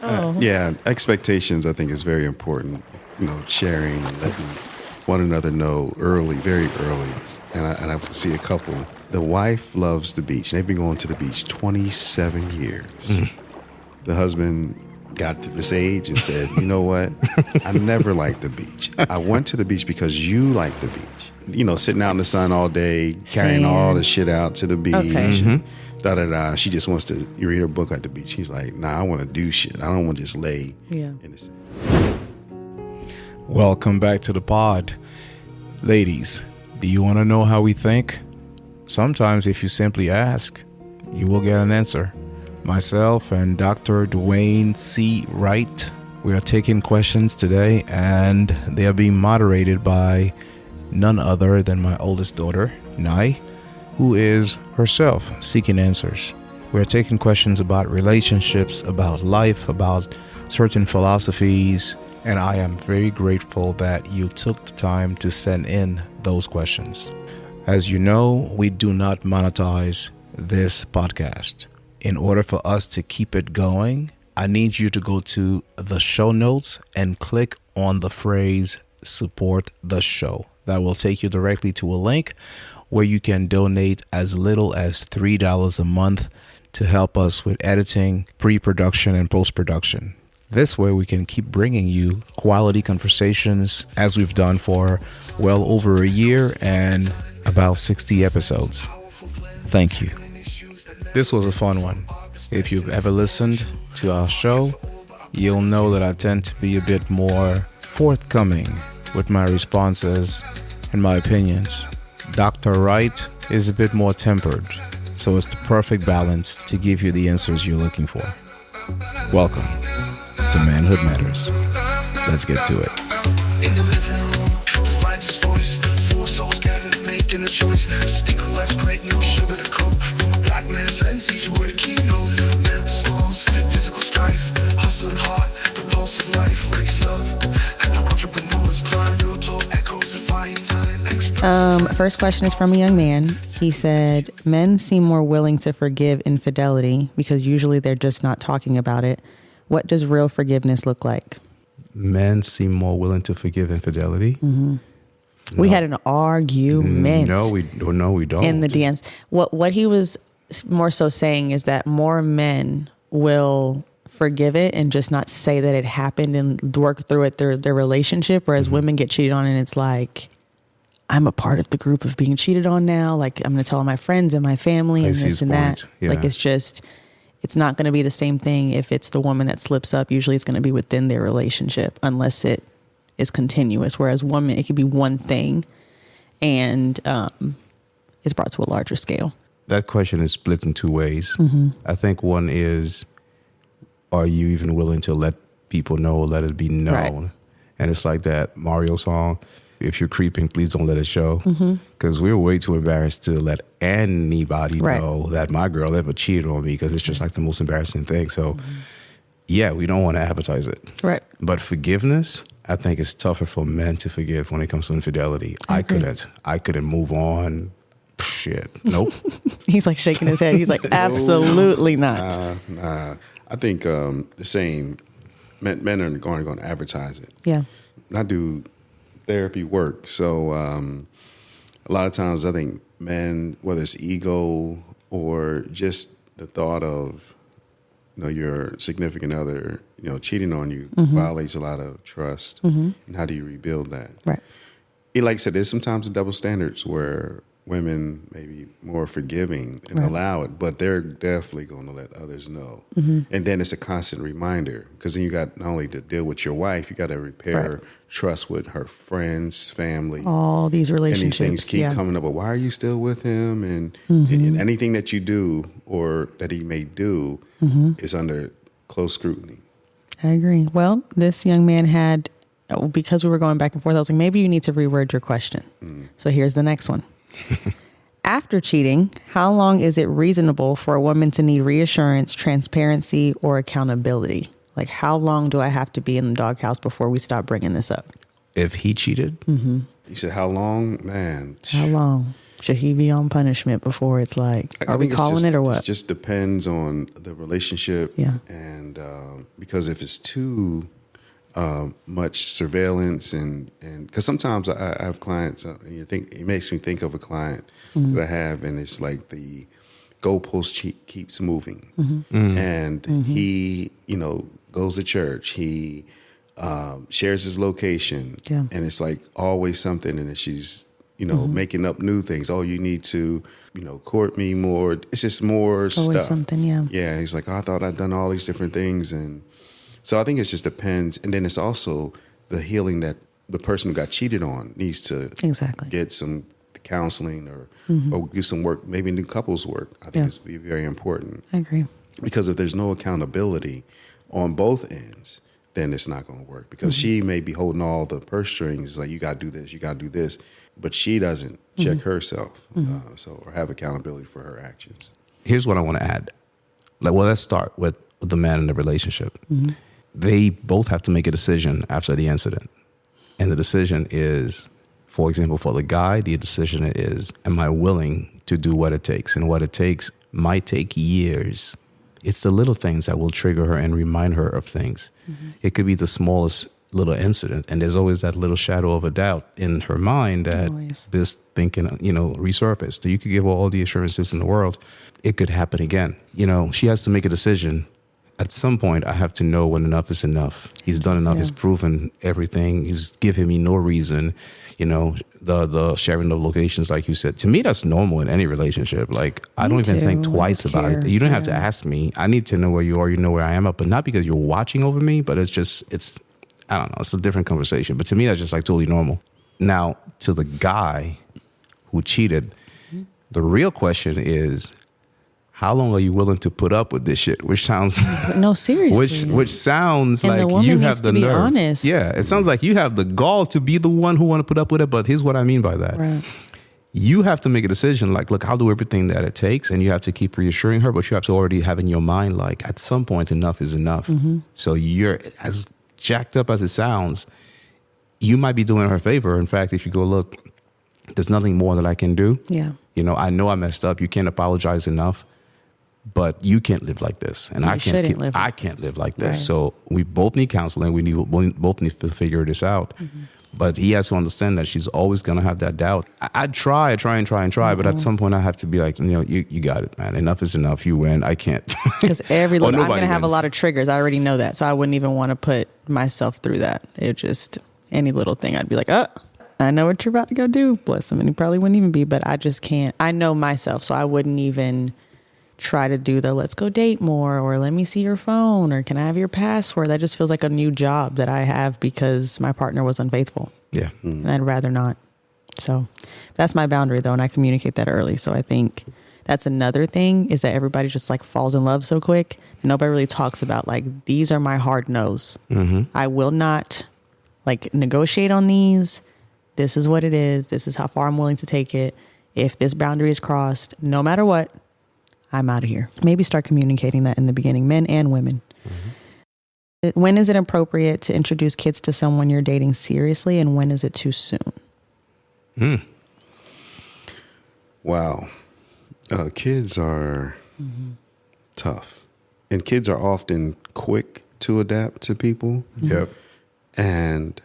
Yeah, expectations I think is very important. Sharing and letting one another know early, very early. And I see a couple. The wife loves the beach. They've been going to the beach 27 years. The husband got to this age and said, you know what? I never liked the beach. I went to the beach because you like the beach. Sitting out in the sun all day, carrying all the shit out to the beach. Okay. She just wants to read her book at the beach. He's like, nah, I want to do shit. I don't want to just lay in the sand. Welcome back to the pod. Ladies, do you want to know how we think? Sometimes if you simply ask, you will get an answer. Myself and Dr. Dwayne C. Wright, we are taking questions today, and they are being moderated by none other than my oldest daughter, Nai, who is herself seeking answers. We are taking questions about relationships, about life, about certain philosophies, and I am very grateful that you took the time to send in those questions. As you know, we do not monetize this podcast. In order for us to keep it going, I need you to go to the show notes and click on the phrase support the show. That will take you directly to a link where you can donate as little as $3 a month to help us with editing, pre-production, and post-production. This way we can keep bringing you quality conversations as we've done for well over a year and about 60 episodes. Thank you. This was a fun one. If you've ever listened to our show, you'll know that I tend to be a bit more forthcoming with my responses and my opinions. Dr. Wright is a bit more tempered, so it's the perfect balance to give you the answers you're looking for. Welcome to Manhood Matters. Let's get to it. In the living room, finds his voice. 4 souls gathered, making a choice. Speak of life's great news, sugar to cope. From a black man's lens, each word a keynote. Mental storms, physical strife, hustling hard, the pulse of life, race love, and the entrepreneurs climb real tall echoes, defying time. First question is from a young man. He said, men seem more willing to forgive infidelity because usually they're just not talking about it. What does real forgiveness look like? Men seem more willing to forgive infidelity. Mm-hmm. No. We had an argument. No, we don't. In the DMs. What he was more so saying is that more men will forgive it and just not say that it happened and work through it through their relationship, whereas women get cheated on and it's like, I'm a part of the group of being cheated on now. Like, I'm going to tell all my friends and my family and this and that. Yeah. Like, it's not going to be the same thing if it's the woman that slips up. Usually it's going to be within their relationship unless it is continuous. Whereas women, it could be one thing and it's brought to a larger scale. That question is split in 2 ways. Mm-hmm. I think one is, are you even willing to let people know, let it be known? Right. And it's like that Mario song, if you're creeping, please don't let it show. Because we're way too embarrassed to let anybody know that my girl ever cheated on me, because it's just like the most embarrassing thing. So, yeah, we don't want to advertise it. Right. But forgiveness, I think it's tougher for men to forgive when it comes to infidelity. I couldn't move on. Shit. Nope. He's like shaking his head. He's like, absolutely not. Nah. I think the same. Men are going to advertise it. Yeah. I do therapy work. So a lot of times I think men, whether it's ego or just the thought of, your significant other, cheating on you violates a lot of trust. And how do you rebuild that? Right. Like I said, there's sometimes double standards where women may be more forgiving and allow it, but they're definitely going to let others know. And then it's a constant reminder, because then you got not only to deal with your wife, you got to repair trust with her friends, family. All these relationships. And these things keep coming up. But why are you still with him? And anything that you do or that he may do is under close scrutiny. I agree. Well, this young man had, because we were going back and forth, I was like, maybe you need to reword your question. So here's the next one. After cheating, how long is it reasonable for a woman to need reassurance, transparency, or accountability? Like, how long do I have to be in the doghouse before we stop bringing this up? If he cheated? You said how long? Man. How long should he be on punishment before it's like, are we calling it or what? It just depends on the relationship and because if it's too much surveillance and because sometimes I have clients, it makes me think of a client that I have, and it's like the goalpost keeps moving, and he, goes to church, he shares his location, and it's like always something, and then she's making up new things. Oh, you need to court me more. It's just more stuff. Always something, yeah. Yeah, he's like, oh, I thought I'd done all these different things, and so I think it just depends. And then it's also the healing that the person who got cheated on needs to get some counseling or do some work, maybe new couples work. I think it's very important. I agree. Because if there's no accountability on both ends, then it's not going to work. Because she may be holding all the purse strings, like, you got to do this, you got to do this, but she doesn't check herself, or have accountability for her actions. Here's what I want to add. Let's start with the man in the relationship. They both have to make a decision after the incident. And the decision is, for example, for the guy, the decision is, am I willing to do what it takes? And what it takes might take years. It's the little things that will trigger her and remind her of things. It could be the smallest little incident, and there's always that little shadow of a doubt in her mind that this thing can, resurface. So you could give her all the assurances in the world. It could happen again. She has to make a decision. At some point, I have to know when enough is enough. He's done enough. He's proven everything. He's given me no reason. The sharing of locations, like you said, to me, that's normal in any relationship. Like, I don't even think twice about it. You don't have to ask me. I need to know where you are. You know where I am, but not because you're watching over me, but it's I don't know. It's a different conversation. But to me, that's just like totally normal. Now, to the guy who cheated, the real question is, how long are you willing to put up with this shit? Which sounds no, seriously. Which sounds and like the woman you needs have the to be nerve. Honest. Yeah, it sounds like you have the gall to be the one who want to put up with it. But here's what I mean by that. Right. You have to make a decision. Like, look, I'll do everything that it takes, and you have to keep reassuring her. But you have to already have in your mind, like, at some point, enough is enough. So you're, as jacked up as it sounds, you might be doing her a favor. In fact, if you go, look, there's nothing more that I can do. Yeah. I know I messed up. You can't apologize enough. But you can't live like this, and I can't live like this. Right. So we both need counseling. We both need to figure this out. But he has to understand that she's always going to have that doubt. I'd try, but at some point I have to be like, you got it, man. Enough is enough. You win. I can't. Because I'm going to have a lot of triggers. I already know that, so I wouldn't even want to put myself through that. It just any little thing, I'd be like, oh, I know what you're about to go do. Bless him, and he probably wouldn't even be. But I just can't. I know myself, so I wouldn't even try to do the let's go date more, or let me see your phone, or can I have your password? That just feels like a new job that I have because my partner was unfaithful. Yeah. And I'd rather not. So that's my boundary though. And I communicate that early. So I think that's another thing, is that everybody just like falls in love so quick, and nobody really talks about like, these are my hard no's. I will not like negotiate on these. This is what it is. This is how far I'm willing to take it. If this boundary is crossed, no matter what, I'm out of here. Maybe start communicating that in the beginning, men and women. When is it appropriate to introduce kids to someone you're dating seriously, and when is it too soon? Wow. Kids are tough. And kids are often quick to adapt to people. Yep. And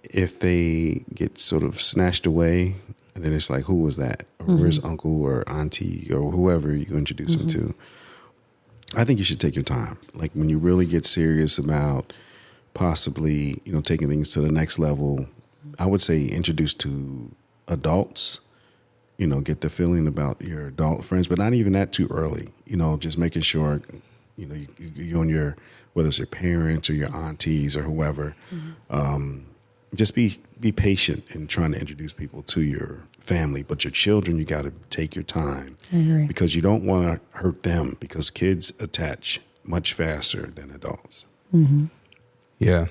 if they get sort of snatched away, and then it's like, who was that? Or where's uncle or auntie or whoever you introduce them to? I think you should take your time. Like, when you really get serious about possibly, taking things to the next level, I would say introduce to adults, get the feeling about your adult friends, but not even that too early. Just making sure, you and your, whether it's your parents or your aunties or whoever, just be patient in trying to introduce people to your family. But your children, you got to take your time, because you don't want to hurt them, because kids attach much faster than adults. Yeah.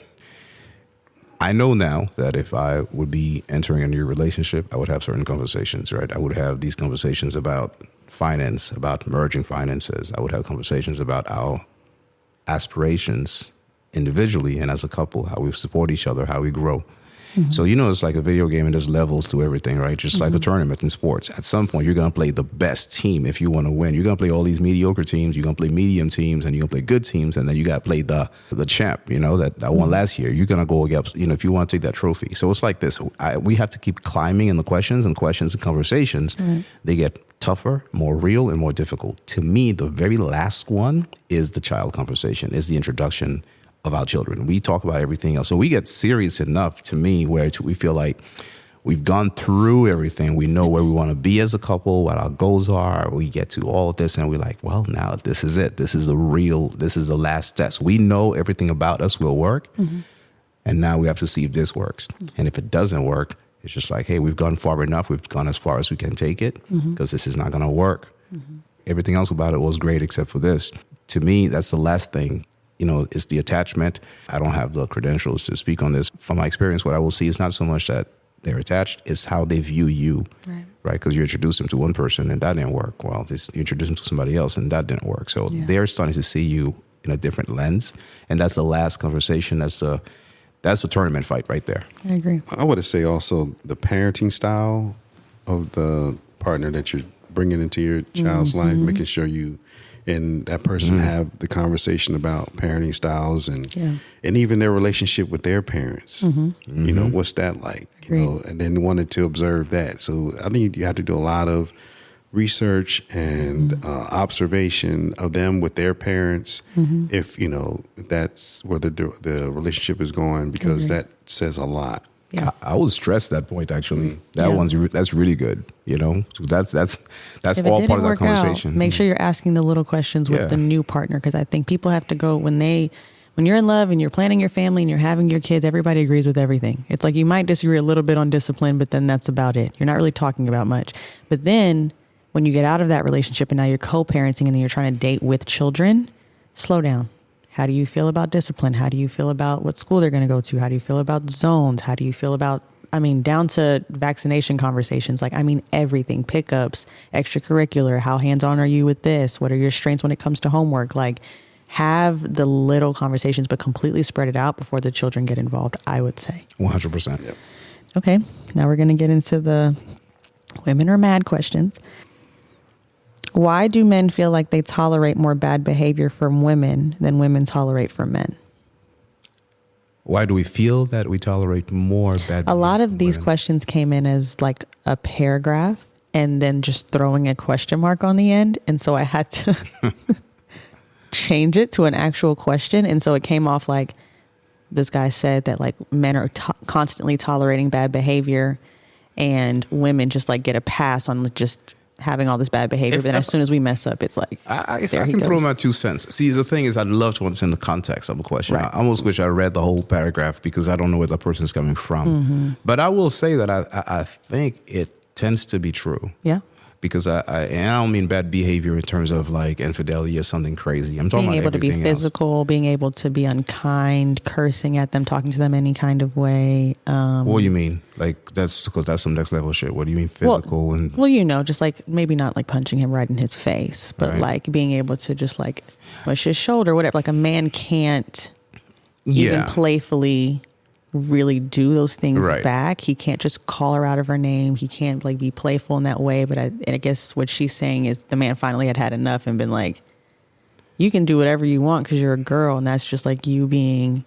I know now that if I would be entering a new relationship, I would have certain conversations, right? I would have these conversations about finance, about merging finances. I would have conversations about our aspirations individually and as a couple, how we support each other, how we grow. So, it's like a video game and there's levels to everything, right? Just like a tournament in sports. At some point, you're going to play the best team if you want to win. You're going to play all these mediocre teams. You're going to play medium teams, and you're going to play good teams. And then you got to play the champ, that won last year. You're going to go against, if you want to take that trophy. So it's like this. We have to keep climbing in the questions and conversations. They get tougher, more real, and more difficult. To me, the very last one is the child conversation, is the introduction of our children. We talk about everything else. So we get serious enough, to me, where we feel like we've gone through everything. We know where we want to be as a couple, what our goals are. We get to all of this, and we're like, well, now this is it. This is the last test. We know everything about us will work, and now we have to see if this works. And if it doesn't work, it's just like, hey, we've gone far enough. We've gone as far as we can take it, because this is not going to work. Everything else about it was great except for this. To me, that's the last thing. It's the attachment. I don't have the credentials to speak on this. From my experience, what I will see is not so much that they're attached, it's how they view you, right? Because you introduced them to one person and that didn't work. Well, you introduced them to somebody else and that didn't work. So they're starting to see you in a different lens. And that's the last conversation. That's the tournament fight right there. I agree. I would say also the parenting style of the partner that you're bringing into your child's life, making sure you and that person have the conversation about parenting styles and even their relationship with their parents. What's that like? And then wanted to observe that. So I think you have to do a lot of research and observation of them with their parents, if that's where the relationship is going, because that says a lot. Yeah, I would stress that point actually. That's really good. That's all part of that conversation. Make sure you're asking the little questions with the new partner, because I think people have to go when you're in love and you're planning your family and you're having your kids. Everybody agrees with everything. It's like you might disagree a little bit on discipline, but then that's about it. You're not really talking about much. But then when you get out of that relationship and now you're co-parenting and then you're trying to date with children, slow down. How do you feel about discipline? How do you feel about what school they're going to go to? How do you feel about zones? How do you feel about, down to vaccination conversations, everything, pickups, extracurricular, how hands-on are you with this? What are your strengths when it comes to homework? Have the little conversations, but completely spread it out before the children get involved, I would say. 100%. Yep. Okay, now we're going to get into the women are mad questions. Why do men feel like they tolerate more bad behavior from women than women tolerate from men? Why do we feel that we tolerate more bad behavior? A lot of these women? questions came in as like a paragraph and then just throwing a question mark on the end. And so I had to change it to an actual question. And so it came off like this guy said that like men are constantly tolerating bad behavior and women just like get a pass on just having all this bad behavior. But then as soon as we mess up, it's like, if I can throw my 2 cents. See, the thing is, I'd love to understand the context of the question. Right. I almost wish I read the whole paragraph because I don't know where the person's coming from. But I will say that I think it tends to be true. Yeah. Because I don't mean bad behavior in terms of like infidelity or something crazy. I'm talking being about able to be physical, being able to be unkind, cursing at them, talking to them any kind of way. What do you mean? Like that's some next level shit. What do you mean physical? Well, just like maybe not like punching him right in his face, but like being able to just like push his shoulder, whatever. Like a man can't even playfully really do those things back. He can't just call her out of her name. He can't like be playful in that way. But I guess what she's saying is the man finally had enough and been like, you can do whatever you want because you're a girl. And that's just like you being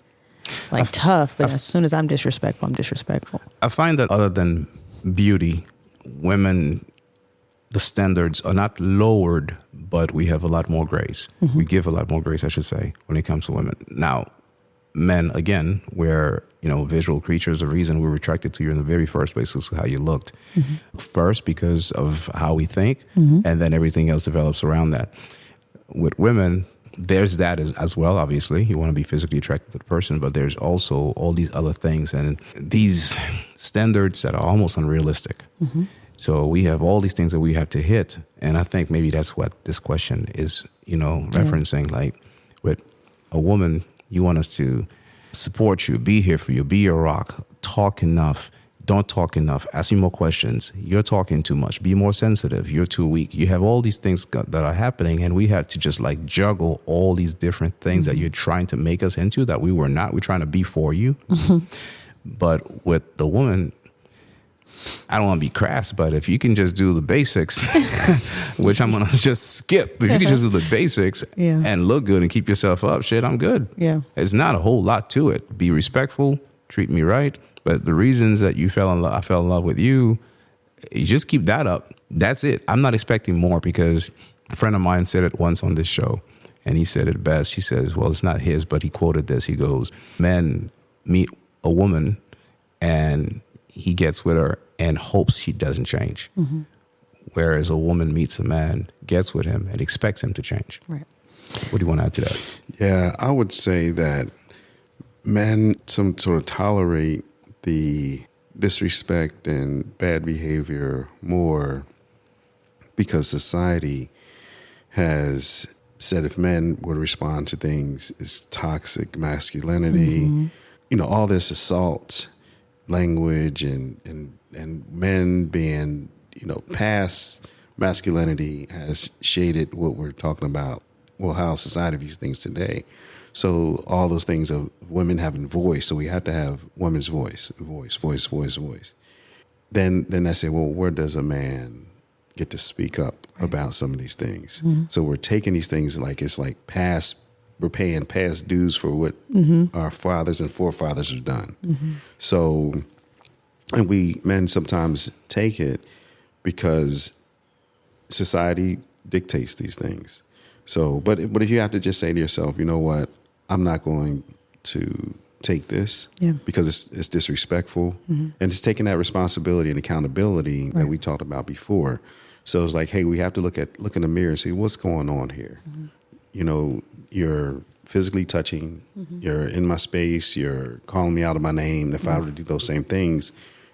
like tough. But as soon as I'm disrespectful, I'm disrespectful. I find that other than beauty, women, the standards are not lowered, but we have a lot more grace. We give a lot more grace, I should say, when it comes to women. Now, men, again, we're visual creatures. The reason we're attracted to you in the very first place is how you looked. First, because of how we think, and then everything else develops around that. With women, there's that as well, obviously. You want to be physically attracted to the person, but there's also all these other things and these standards that are almost unrealistic. So we have all these things that we have to hit. And I think maybe that's what this question is, referencing. Like with a woman, you want us to support you, be here for you, be your rock, talk enough, don't talk enough, ask me more questions. You're talking too much, be more sensitive, you're too weak. You have all these things that are happening, and we have to just like juggle all these different things that you're trying to make us into that we were not. We're trying to be for you. But with the woman, I don't want to be crass, but if you can just do the basics, which I'm going to just skip, if you can just do the basics and look good and keep yourself up, shit, I'm good. Yeah. It's not a whole lot to it. Be respectful, treat me right. But the reasons that I fell in love with you, you just keep that up. That's it. I'm not expecting more, because a friend of mine said it once on this show, and he said it best. He says, well, it's not his, but he quoted this. He goes, men meet a woman and he gets with her and hopes she doesn't change. Mm-hmm. Whereas a woman meets a man, gets with him, and expects him to change. Right. What do you want to add to that? Yeah, I would say that men some sort of tolerate the disrespect and bad behavior more because society has said if men would respond to things as toxic masculinity, all this assault language and men being, past masculinity has shaded what we're talking about, well, how society views things today. So all those things of women having voice, so we have to have women's voice. Then I say, well, where does a man get to speak up about some of these things? Mm-hmm. So we're taking these things like it's like we're paying past dues for what our fathers and forefathers have done. Mm-hmm. So, and we men sometimes take it because society dictates these things. So, but if you have to just say to yourself, you know what, I'm not going to take this because it's disrespectful, and it's taking that responsibility and accountability that we talked about before. So it's like, hey, we have to look in the mirror and see what's going on here. Mm-hmm. You're physically touching, you're in my space, you're calling me out of my name. If I were to do those same things,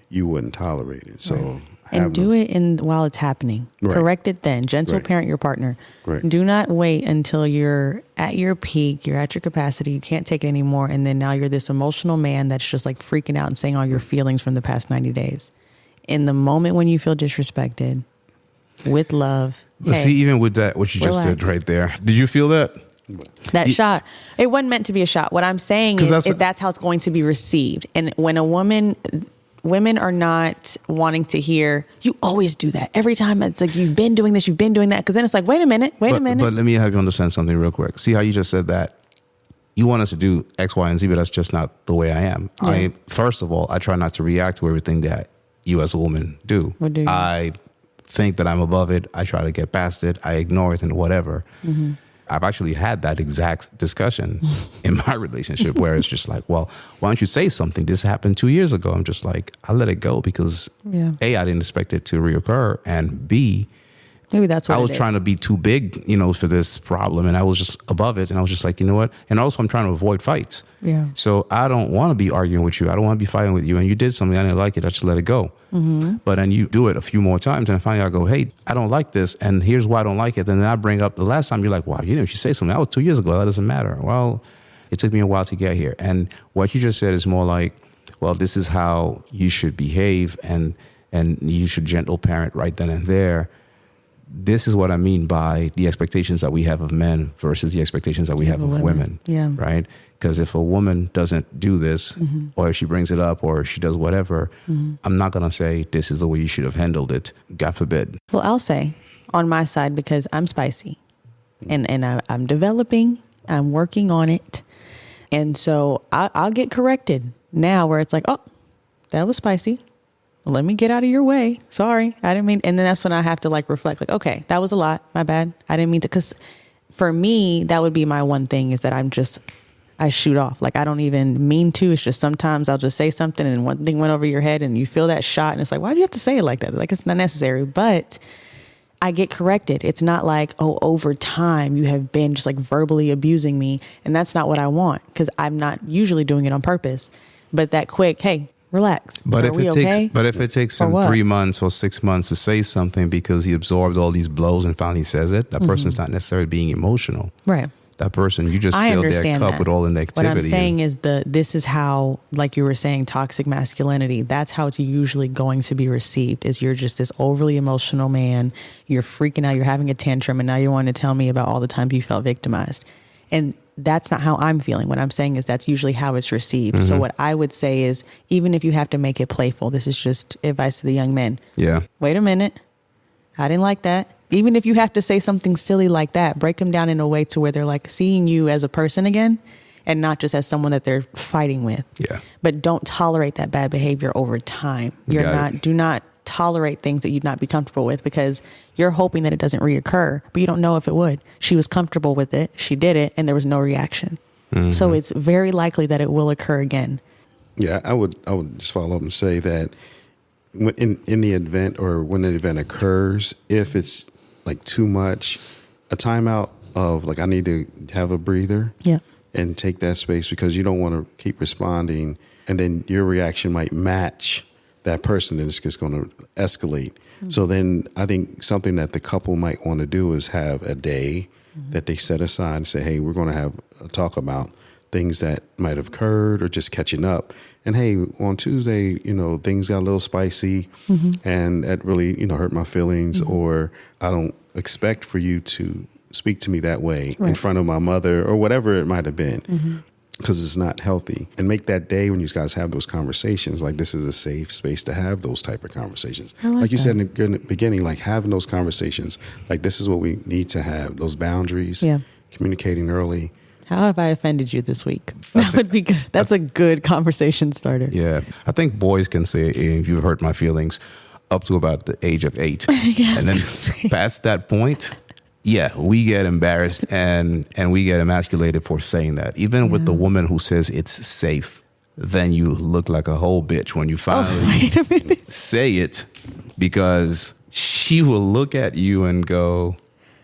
you wouldn't tolerate it. So and do it while it's happening. Right. Correct it then. Gentle parent your partner. Right. Do not wait until you're at your peak, you're at your capacity, you can't take it anymore, and then now you're this emotional man that's just like freaking out and saying all your feelings from the past 90 days. In the moment when you feel disrespected, with love. But see, even with that, what you just said right there, did you feel that? That shot, it wasn't meant to be a shot. What I'm saying is that's how it's going to be received. And when women are not wanting to hear, you always do that. Every time it's like, you've been doing this, you've been doing that. Because then it's like, wait a minute. But let me have you understand something real quick. See how you just said that? You want us to do X, Y, and Z, but that's just not the way I am. Yeah. First of all, I try not to react to everything that you as a woman do. What do you? I think that I'm above it. I try to get past it. I ignore it and whatever. Mm-hmm. I've actually had that exact discussion in my relationship where it's just like, well, why don't you say something? This happened 2 years ago. I'm just like, I let it go because A, I didn't expect it to reoccur, and B, maybe that's what I was trying to be too big, for this problem, and I was just above it, and I was just like, you know what? And also, I'm trying to avoid fights. Yeah. So I don't want to be arguing with you. I don't want to be fighting with you. And you did something I didn't like it. I just let it go. Mm-hmm. But then you do it a few more times, and finally I go, hey, I don't like this, and here's why I don't like it. And then I bring up the last time. You're like, wow, you should say something. That was 2 years ago. That doesn't matter. Well, it took me a while to get here. And what you just said is more like, well, this is how you should behave, and you should gentle parent right then and there. This is what I mean by the expectations that we have of men versus the expectations that we have of women. Yeah. Right? Because if a woman doesn't do this, or if she brings it up, or she does whatever, I'm not going to say this is the way you should have handled it. God forbid. Well, I'll say on my side, because I'm spicy and I'm developing, I'm working on it. And so I'll get corrected now where it's like, oh, that was spicy. Let me get out of your way. Sorry, I didn't mean. And then that's when I have to like reflect, like, okay, that was a lot. My bad. I didn't mean to. Because for me, that would be my one thing, is that I shoot off. Like, I don't even mean to. It's just sometimes I'll just say something and one thing went over your head and you feel that shot. And it's like, why do you have to say it like that? Like, it's not necessary. But I get corrected. It's not like, oh, over time you have been just like verbally abusing me. And that's not what I want, because I'm not usually doing it on purpose. But that quick, hey, relax. But if it takes him 3 months or 6 months to say something because he absorbed all these blows and finally says it, that person's not necessarily being emotional. Right. That person, you just filled their cup with all the negativity. What I'm saying is this is how, like you were saying, toxic masculinity, that's how it's usually going to be received, is you're just this overly emotional man. You're freaking out. You're having a tantrum. And now you want to tell me about all the times you felt victimized. And that's not how I'm feeling. What I'm saying is that's usually how it's received. So what I would say is, even if you have to make it playful, this is just advice to the young men. Yeah. Wait a minute. I didn't like that. Even if you have to say something silly like that, break them down in a way to where they're like seeing you as a person again and not just as someone that they're fighting with. Yeah. But don't tolerate that bad behavior over time. Do not tolerate things that you'd not be comfortable with, because you're hoping that it doesn't reoccur, but you don't know if it would. She was comfortable with it. She did it, and there was no reaction. So it's very likely that it will occur again. Yeah, I would just follow up and say that in the event, or when the event occurs, if it's like too much, a timeout of like, I need to have a breather. Yeah. And take that space, because you don't want to keep responding, and then your reaction might match that person, and it's just going to escalate. So then I think something that the couple might want to do is have a day that they set aside and say, hey, we're going to have a talk about things that might have occurred or just catching up. And hey, on Tuesday, things got a little spicy and that really, hurt my feelings, or I don't expect for you to speak to me that way in front of my mother, or whatever it might have been, because it's not healthy. And make that day when you guys have those conversations, like, this is a safe space to have those type of conversations. Like you said in the beginning, like having those conversations, like, this is what we need to have, those boundaries, communicating early. How have I offended you this week? That would be good. That's a good conversation starter. Yeah. I think boys can say, if you've hurt my feelings, up to about the age of 8. Yeah, and then past that point, we get embarrassed and we get emasculated for saying that. Even with the woman who says it's safe, then you look like a whole bitch when you finally say it, because she will look at you and go,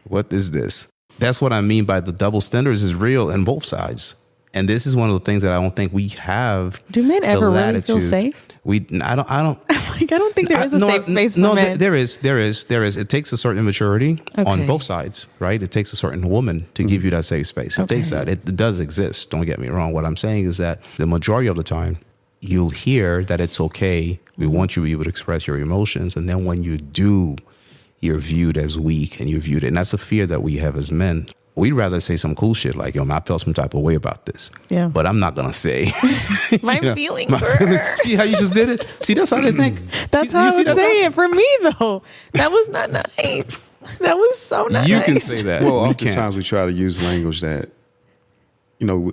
what is this? That's what I mean by the double standards is real in both sides. And this is one of the things that I don't think we have. Do men ever really feel safe? I don't. I don't think there is a safe space for men. There is. It takes a certain maturity on both sides, right? It takes a certain woman to give you that safe space. It takes that. It does exist. Don't get me wrong. What I'm saying is that the majority of the time, you'll hear that it's okay. We want you to be able to express your emotions. And then when you do, you're viewed as weak, and you're viewed. And that's a fear that we have as men. We'd rather say some cool shit like, I felt some type of way about this. Yeah. But I'm not going to say. My feelings were. See how you just did it? See, that's how they think. That's how I would say it for me, though. That was not nice. That was so nice. You can say that. Well, oftentimes we try to use language that,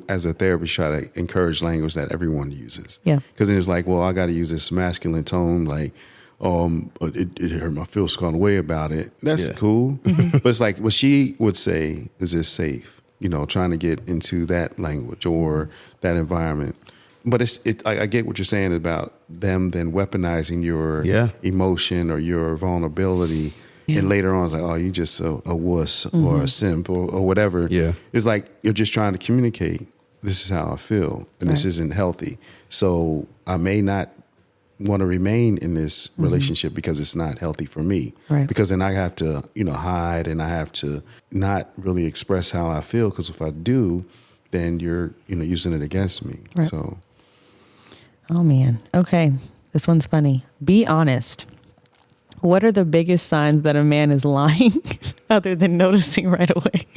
as a therapist, try to encourage language that everyone uses. Yeah. Because then it's like, well, I got to use this masculine tone, like, it hurt my feelings kind of way about it. That's cool. But it's like what she would say, is this safe? Trying to get into that language or that environment. But I get what you're saying about them then weaponizing your emotion or your vulnerability. And later on, it's like, oh, you just a wuss or a simp or whatever. Yeah. It's like you're just trying to communicate, this is how I feel, and this isn't healthy. So I may not want to remain in this relationship because it's not healthy for me. Right. Because then I have to, hide, and I have to not really express how I feel, because if I do, then you're, using it against me. Right. So. Oh man. Okay. This one's funny. Be honest. What are the biggest signs that a man is lying other than noticing right away?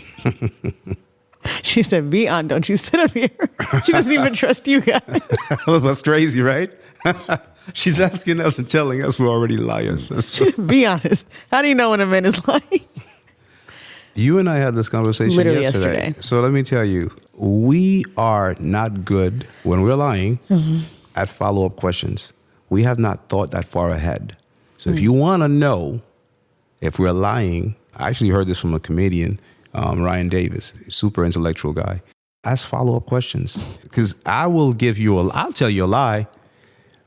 She said, be on, don't you sit up here. She doesn't even trust you guys. That's crazy, right? She's asking us and telling us we're already liars. Be honest. How do you know when a man is lying? You and I had this conversation yesterday. So let me tell you, we are not good when we're lying at follow-up questions. We have not thought that far ahead. So if you want to know if we're lying, I actually heard this from a comedian, Ryan Davis, a super intellectual guy. Ask follow-up questions, because I'll tell you a lie.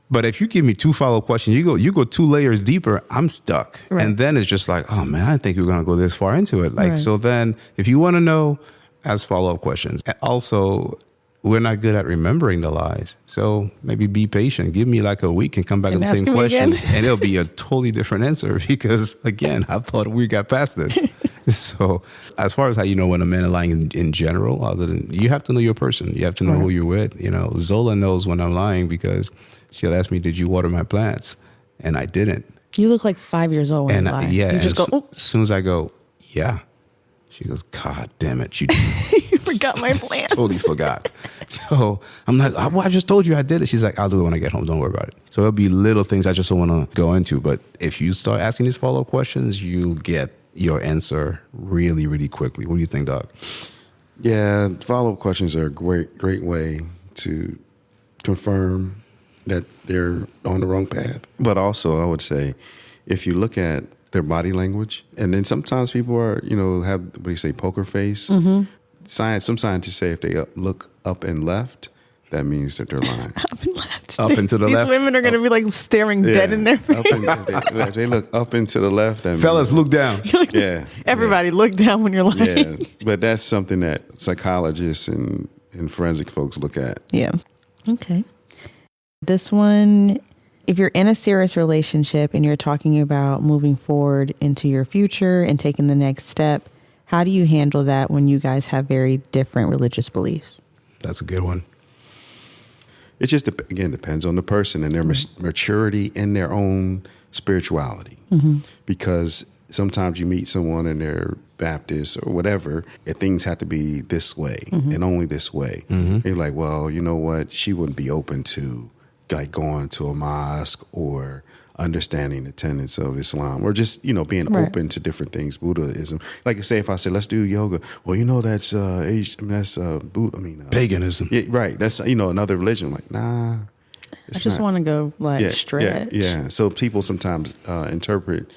But if you give me 2 follow-up questions, you go 2 layers deeper, I'm stuck. Right. And then it's just like, oh man, I didn't think we were going to go this far into it. So then if you want to know, ask follow-up questions. Also, we're not good at remembering the lies. So maybe be patient. Give me like a week and come back with the same questions. And it'll be a totally different answer, because again, I thought we got past this. So as far as how you know when a man is lying in general, other than you have to know your person. You have to know who you're with. Zola knows when I'm lying, because she'll ask me, did you water my plants? And I didn't. You look like 5 years old when you lie. Yeah. You just go, oh. As soon as I go, yeah. She goes, God damn it. You Forgot my plans. totally forgot. So I'm like, well, I just told you I did it. She's like, I'll do it when I get home. Don't worry about it. So it'll be little things I just don't want to go into. But if you start asking these follow-up questions, you'll get your answer really, really quickly. What do you think, Doc? Yeah, follow-up questions are a great way to confirm that they're on the wrong path. But also, I would say, if you look at their body language, and then sometimes people are, have, what do you say, poker face? Mm-hmm. Some scientists say if they look up and left, that means that they're lying. Up and left. Up and to the These left. women are going to be like staring dead in their face. If they look up and to the left, that Fellas, means, look down. yeah. Everybody look down when you're lying. Yeah, but that's something that psychologists and forensic folks look at. Yeah. Okay. This one, if you're in a serious relationship and you're talking about moving forward into your future and taking the next step, how do you handle that when you guys have very different religious beliefs? That's a good one. It just, again, depends on the person and their maturity in their own spirituality. Mm-hmm. Because sometimes you meet someone and they're Baptist or whatever, and things have to be this way and only this way. Mm-hmm. You're like, well, you know what? She wouldn't be open to like going to a mosque or understanding the tenets of Islam, or just, being open to different things, Buddhism. Like, say, if I say, let's do yoga, well, that's paganism. Yeah, right. That's, another religion. I'm like, nah. I just want to go stretch. Yeah. So people sometimes interpret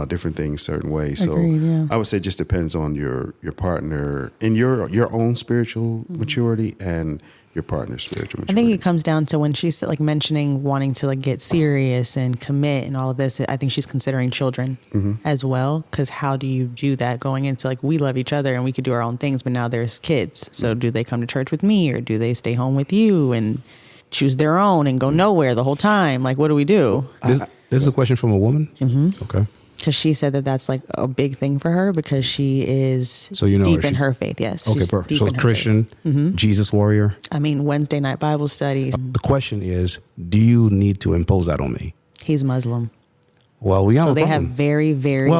different things certain ways. So Agreed, yeah. I would say it just depends on your partner and your own spiritual maturity and your partner's spiritual maturity. I think it comes down to when she's like mentioning wanting to like get serious and commit and all of this. I think she's considering children as well. Because how do you do that going into like, we love each other and we could do our own things, but now there's kids. So do they come to church with me or do they stay home with you and choose their own and go nowhere the whole time? Like, what do we do? This is a question from a woman? Mm-hmm. Okay. Because she said that that's like a big thing for her because she is deep in her faith. Yes. Okay, perfect. So Christian, Jesus warrior. I mean, Wednesday night Bible studies. The question is, do you need to impose that on me? He's Muslim. Well, we have so a they problem. have very, very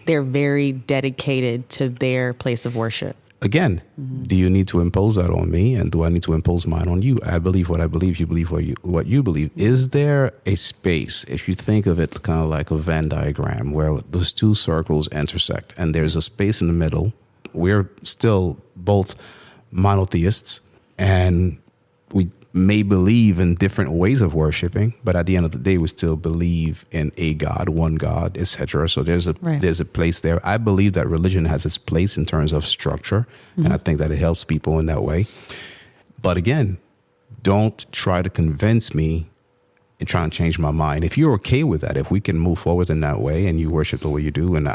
they're very dedicated to their place of worship. Again, do you need to impose that on me, and do I need to impose mine on you? I believe what I believe. You believe what you believe. Is there a space, if you think of it kind of like a Venn diagram, where those two circles intersect, and there's a space in the middle? We're still both monotheists, and we may believe in different ways of worshiping, but at the end of the day, we still believe in a God, one God, etc. So there's a place there. I believe that religion has its place in terms of structure, and I think that it helps people in that way. But again, don't try to convince me and try and change my mind. If you're okay with that, if we can move forward in that way and you worship the way you do, and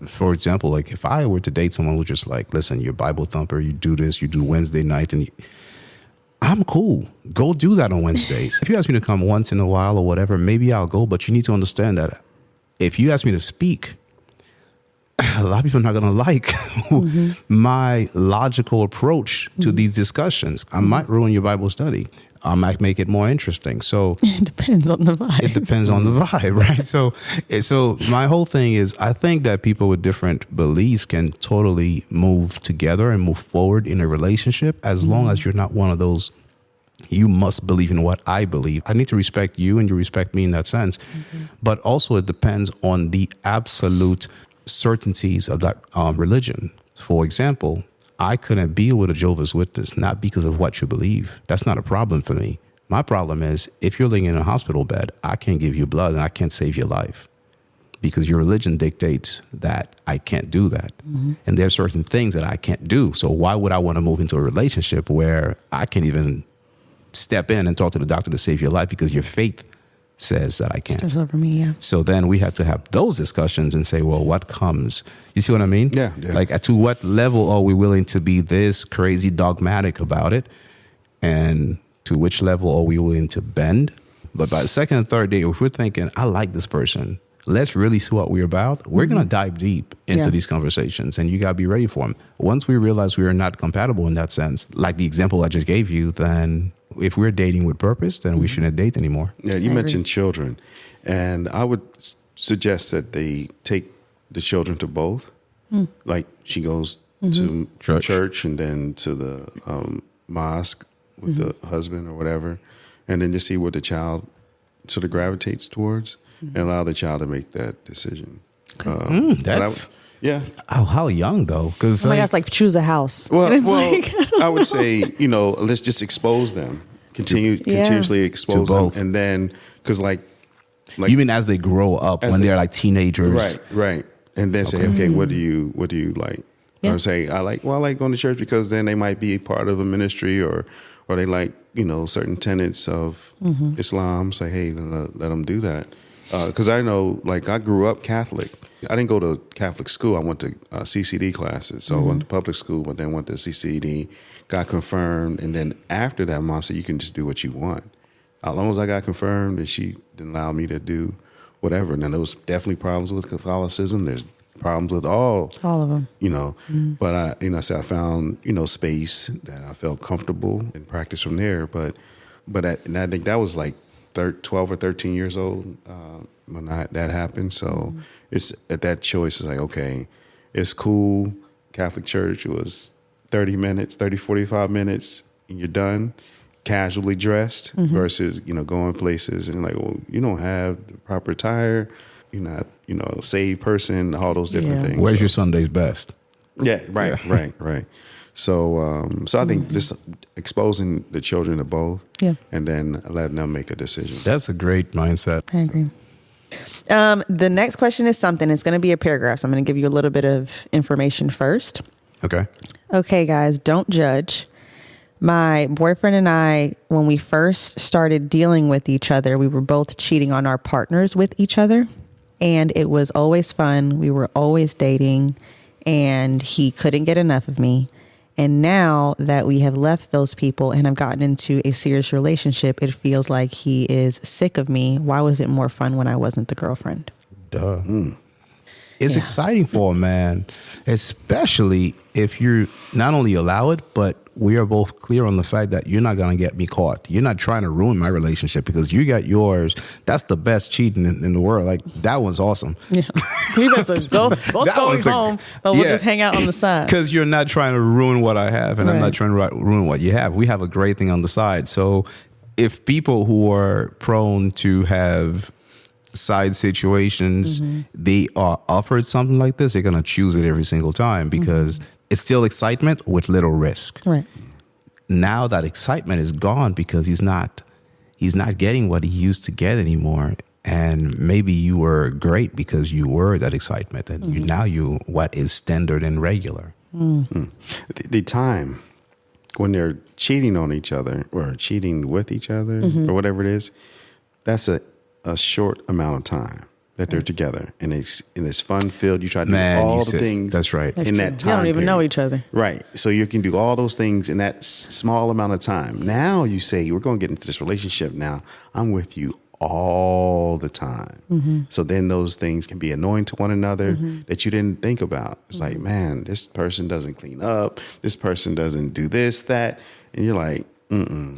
for example, like if I were to date someone who's just like, listen, you're a Bible thumper, you do this, you do Wednesday night, and I'm cool. Go do that on Wednesdays. If you ask me to come once in a while or whatever, maybe I'll go. But you need to understand that if you ask me to speak, a lot of people are not going to like my logical approach to these discussions. I might ruin your Bible study. I might make it more interesting. So it depends on the vibe. It depends on the vibe, right? So my whole thing is, I think that people with different beliefs can totally move together and move forward in a relationship, as long as you're not one of those, you must believe in what I believe. I need to respect you and you respect me in that sense. But also it depends on the absolute certainties of that religion. For example, I couldn't be with a Jehovah's Witness, not because of what you believe. That's not a problem for me. My problem is, if you're laying in a hospital bed, I can't give you blood and I can't save your life because your religion dictates that I can't do that. And there are certain things that I can't do. So why would I want to move into a relationship where I can't even step in and talk to the doctor to save your life because your faith says that I can't? That's over me, yeah. So then we have to have those discussions and say, well, what comes? You see what I mean? Yeah. Like, to what level are we willing to be this crazy dogmatic about it? And to which level are we willing to bend? But by the second and third day, if we're thinking, I like this person, let's really see what we're about, we're going to dive deep into these conversations, and you got to be ready for them. Once we realize we are not compatible in that sense, like the example I just gave you, then if we're dating with purpose, then we shouldn't date anymore. Yeah, you mentioned children, and I would suggest that they take the children to both Like she goes to church and then to the mosque with the husband or whatever, and then just see what the child sort of gravitates towards and allow the child to make that decision. That's yeah. oh, how young though? Because Oh my gosh, like choose a house. Well, And it's well like, I would say, let's just expose them, continuously expose them, both. and then because like you mean as they grow up, As when they- they're like teenagers, right, and then say, okay, what do you like? Yeah. Or say, I like going to church because then they might be part of a ministry, or they like certain tenets of Islam. Say, hey, let them do that. Because I know, like, I grew up Catholic. I didn't go to Catholic school. I went to CCD classes. So I went to public school, but then went to CCD, got confirmed. And then after that, Mom said, you can just do what you want. As long as I got confirmed, and she didn't allow me to do whatever. Now, there was definitely problems with Catholicism. There's problems with all all of them. But I said I found, space that I felt comfortable and practice from there. But and I think that was like 12 or 13 years old when that happened. So it's at that choice, it's like, okay, it's cool. Catholic church was 45 minutes and you're done, casually dressed versus, going places and like, well, you don't have the proper attire. You're not, a saved person, all those different things. Where's your Sunday's best? Yeah, right. So I think just exposing the children to both, and then letting them make a decision. That's a great mindset. I agree. The next question is something. It's going to be a paragraph. So I'm going to give you a little bit of information first. Okay. Okay, guys, don't judge. My boyfriend and I, when we first started dealing with each other, we were both cheating on our partners with each other. And it was always fun. We were always dating, and he couldn't get enough of me. And now that we have left those people and have gotten into a serious relationship, it feels like he is sick of me. Why was it more fun when I wasn't the girlfriend? Duh. It's exciting for a man, especially if you not only allow it, but we are both clear on the fact that you're not going to get me caught. You're not trying to ruin my relationship because you got yours. That's the best cheating in the world. Like, that one's awesome. Yeah. We better go, both That going was the- home, but we'll just hang out on the side. Because you're not trying to ruin what I have, and I'm Right. not trying to ruin what you have. We have a great thing on the side. So if people who are prone to have side situations, they are offered something like this, they're going to choose it every single time because it's still excitement with little risk. Right. Now that excitement is gone because he's not getting what he used to get anymore. And maybe you were great because you were that excitement, and now you what is standard and regular. The time when they're cheating on each other or cheating with each other or whatever it is, that's a short amount of time that they're together, and it's fun filled. You try to do all the things. That's right. In that time, You don't even know period. each other. Right. So you can do all those things in that small amount of time. Now you say, we're going to get into this relationship. Now I'm with you all the time. So then those things can be annoying to one another that you didn't think about. It's like, man, this person doesn't clean up. This person doesn't do this, that. And you're like,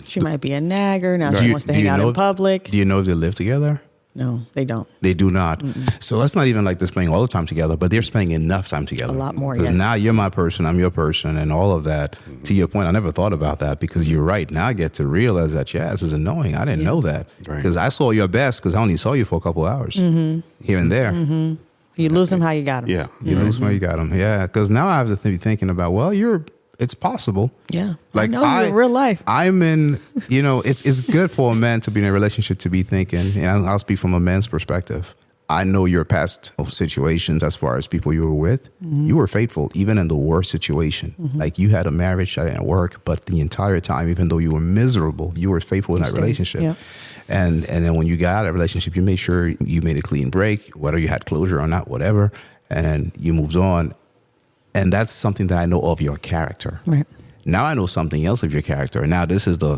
She might be a nagger. Now she wants to hang out in public. Do you know they live together? No, they don't. They do not. So that's not even like they're spending all the time together, but they're spending enough time together. A lot more, Because yes. now you're my person, I'm your person, and all of that. To your point, I never thought about that because you're right. Now I get to realize that, this is annoying. I didn't know that. Right. Because I saw your best because I only saw you for a couple hours here and there. You lose them how you got them. yeah. You know, that's where you got them. Yeah, because now I have to be thinking about, it's possible. Yeah. Like, I know you in real life. I'm in, it's good for a man to be in a relationship to be thinking, and I'll speak from a man's perspective. I know your past situations as far as people you were with. You were faithful, even in the worst situation. Like, you had a marriage that didn't work, but the entire time, even though you were miserable, you were faithful in that relationship. Yeah. And then when you got out of that relationship, you made sure you made a clean break, whether you had closure or not, whatever, and you moved on. And that's something that I know of your character. Right. Now I know something else of your character. And now this is the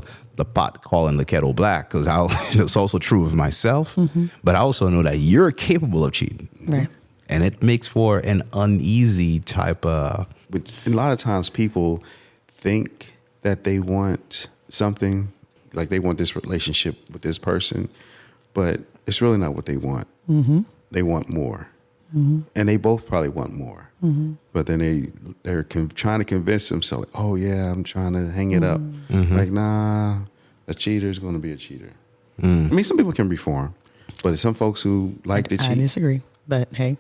pot calling the kettle black, because it's also true of myself. But I also know that you're capable of cheating. Right. And it makes for an uneasy type of... But a lot of times people think that they want something, like they want this relationship with this person, but it's really not what they want. They want more. and they both probably want more. But then they're trying to convince themselves, oh yeah, I'm trying to hang it up. Like, nah, a cheater is going to be a cheater. I mean, some people can reform, but there's some folks who like to cheat. I disagree, but hey.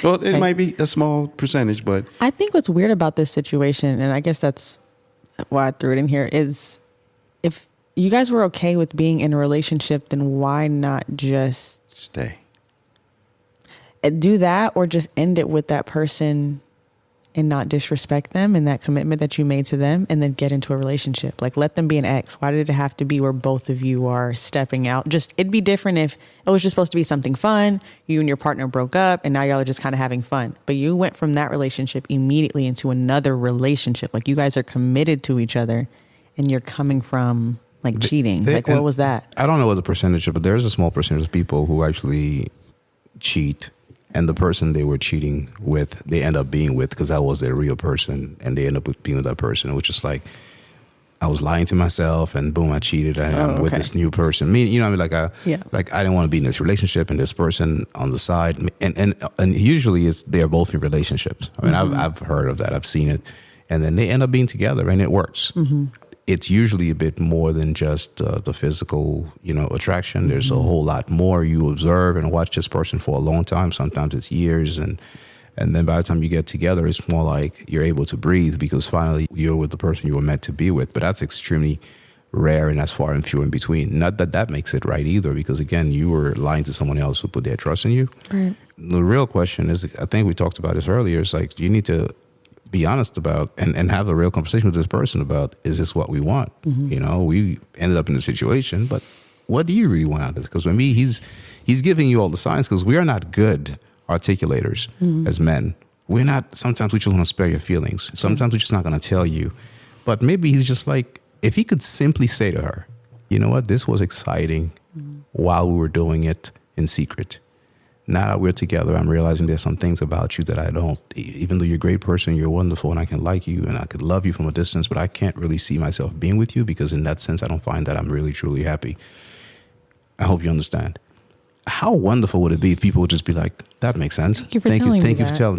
Well, it might be a small percentage, but I think what's weird about this situation, and I guess that's why I threw it in here, is if you guys were okay with being in a relationship, then why not just stay. Do that, or just end it with that person and not disrespect them and that commitment that you made to them, and then get into a relationship. Like, let them be an ex. Why did it have to be where both of you are stepping out? Just, it'd be different if it was just supposed to be something fun. You and your partner broke up and now y'all are just kind of having fun. But you went from that relationship immediately into another relationship. Like, you guys are committed to each other and you're coming from like cheating. Like, what was that? I don't know what the percentage is, but there's a small percentage of people who actually cheat, and the person they were cheating with, they end up being with because that was their real person, and they end up being with that person, which is like, I was lying to myself, and boom, I cheated. I'm with this new person. Me, you know, what I mean, like I didn't want to be in this relationship, and this person on the side, and usually they're both in relationships. I mean, I've heard of that, I've seen it, and then they end up being together, and it works. It's usually a bit more than just the physical, attraction. There's a whole lot more. You observe and watch this person for a long time. Sometimes it's years, and then by the time you get together, it's more like you're able to breathe because finally you're with the person you were meant to be with. But that's extremely rare, and that's far and few in between. Not that that makes it right either, because again, you were lying to someone else who put their trust in you. Right. The real question is, I think we talked about this earlier, it's like, you need to be honest about and have a real conversation with this person about, is this what we want? We ended up in a situation, but what do you really want out of it? Because for me, he's giving you all the signs, because we are not good articulators as men. Sometimes we just want to spare your feelings. Sometimes we're just not going to tell you. But maybe he's just like, if he could simply say to her, you know what, this was exciting while we were doing it in secret. Now that we're together, I'm realizing there's some things about you that I don't. Even though you're a great person, you're wonderful, and I can like you, and I could love you from a distance, but I can't really see myself being with you, because in that sense, I don't find that I'm really, truly happy. I hope you understand. How wonderful would it be if people would just be like, that makes sense. Thank you for telling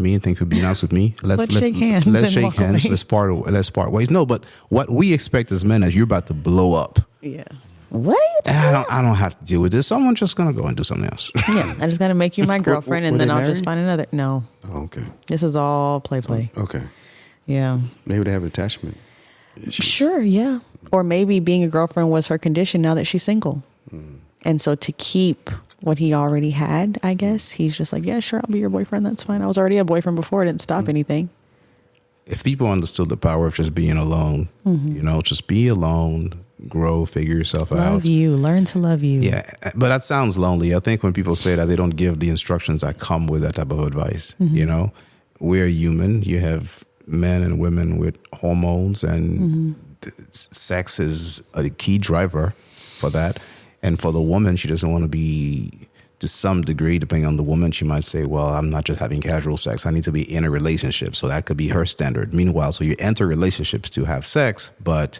me. Thank you for being honest with me. Let's shake hands. Let's shake hands. Let's part ways. No, but what we expect as men is you're about to blow up. Yeah. What are you talking about? I don't have to deal with this. Someone's just going to go and do something else. Yeah, I just got to make you my girlfriend, and then I'll just find another. No. Oh, okay. This is all play. Okay. Yeah. Maybe they have attachment issues. Sure, yeah. Or maybe being a girlfriend was her condition now that she's single. And so to keep what he already had, I guess, he's just like, yeah, sure, I'll be your boyfriend. That's fine. I was already a boyfriend before. It didn't stop anything. If people understood the power of just being alone, just be alone, grow, figure yourself out. Love you. Learn to love you. Yeah, but that sounds lonely. I think when people say that, they don't give the instructions that come with that type of advice. We're human. You have men and women with hormones, and sex is a key driver for that. And for the woman, she doesn't want to be, to some degree, depending on the woman, she might say, well, I'm not just having casual sex. I need to be in a relationship. So that could be her standard. Meanwhile, so you enter relationships to have sex, but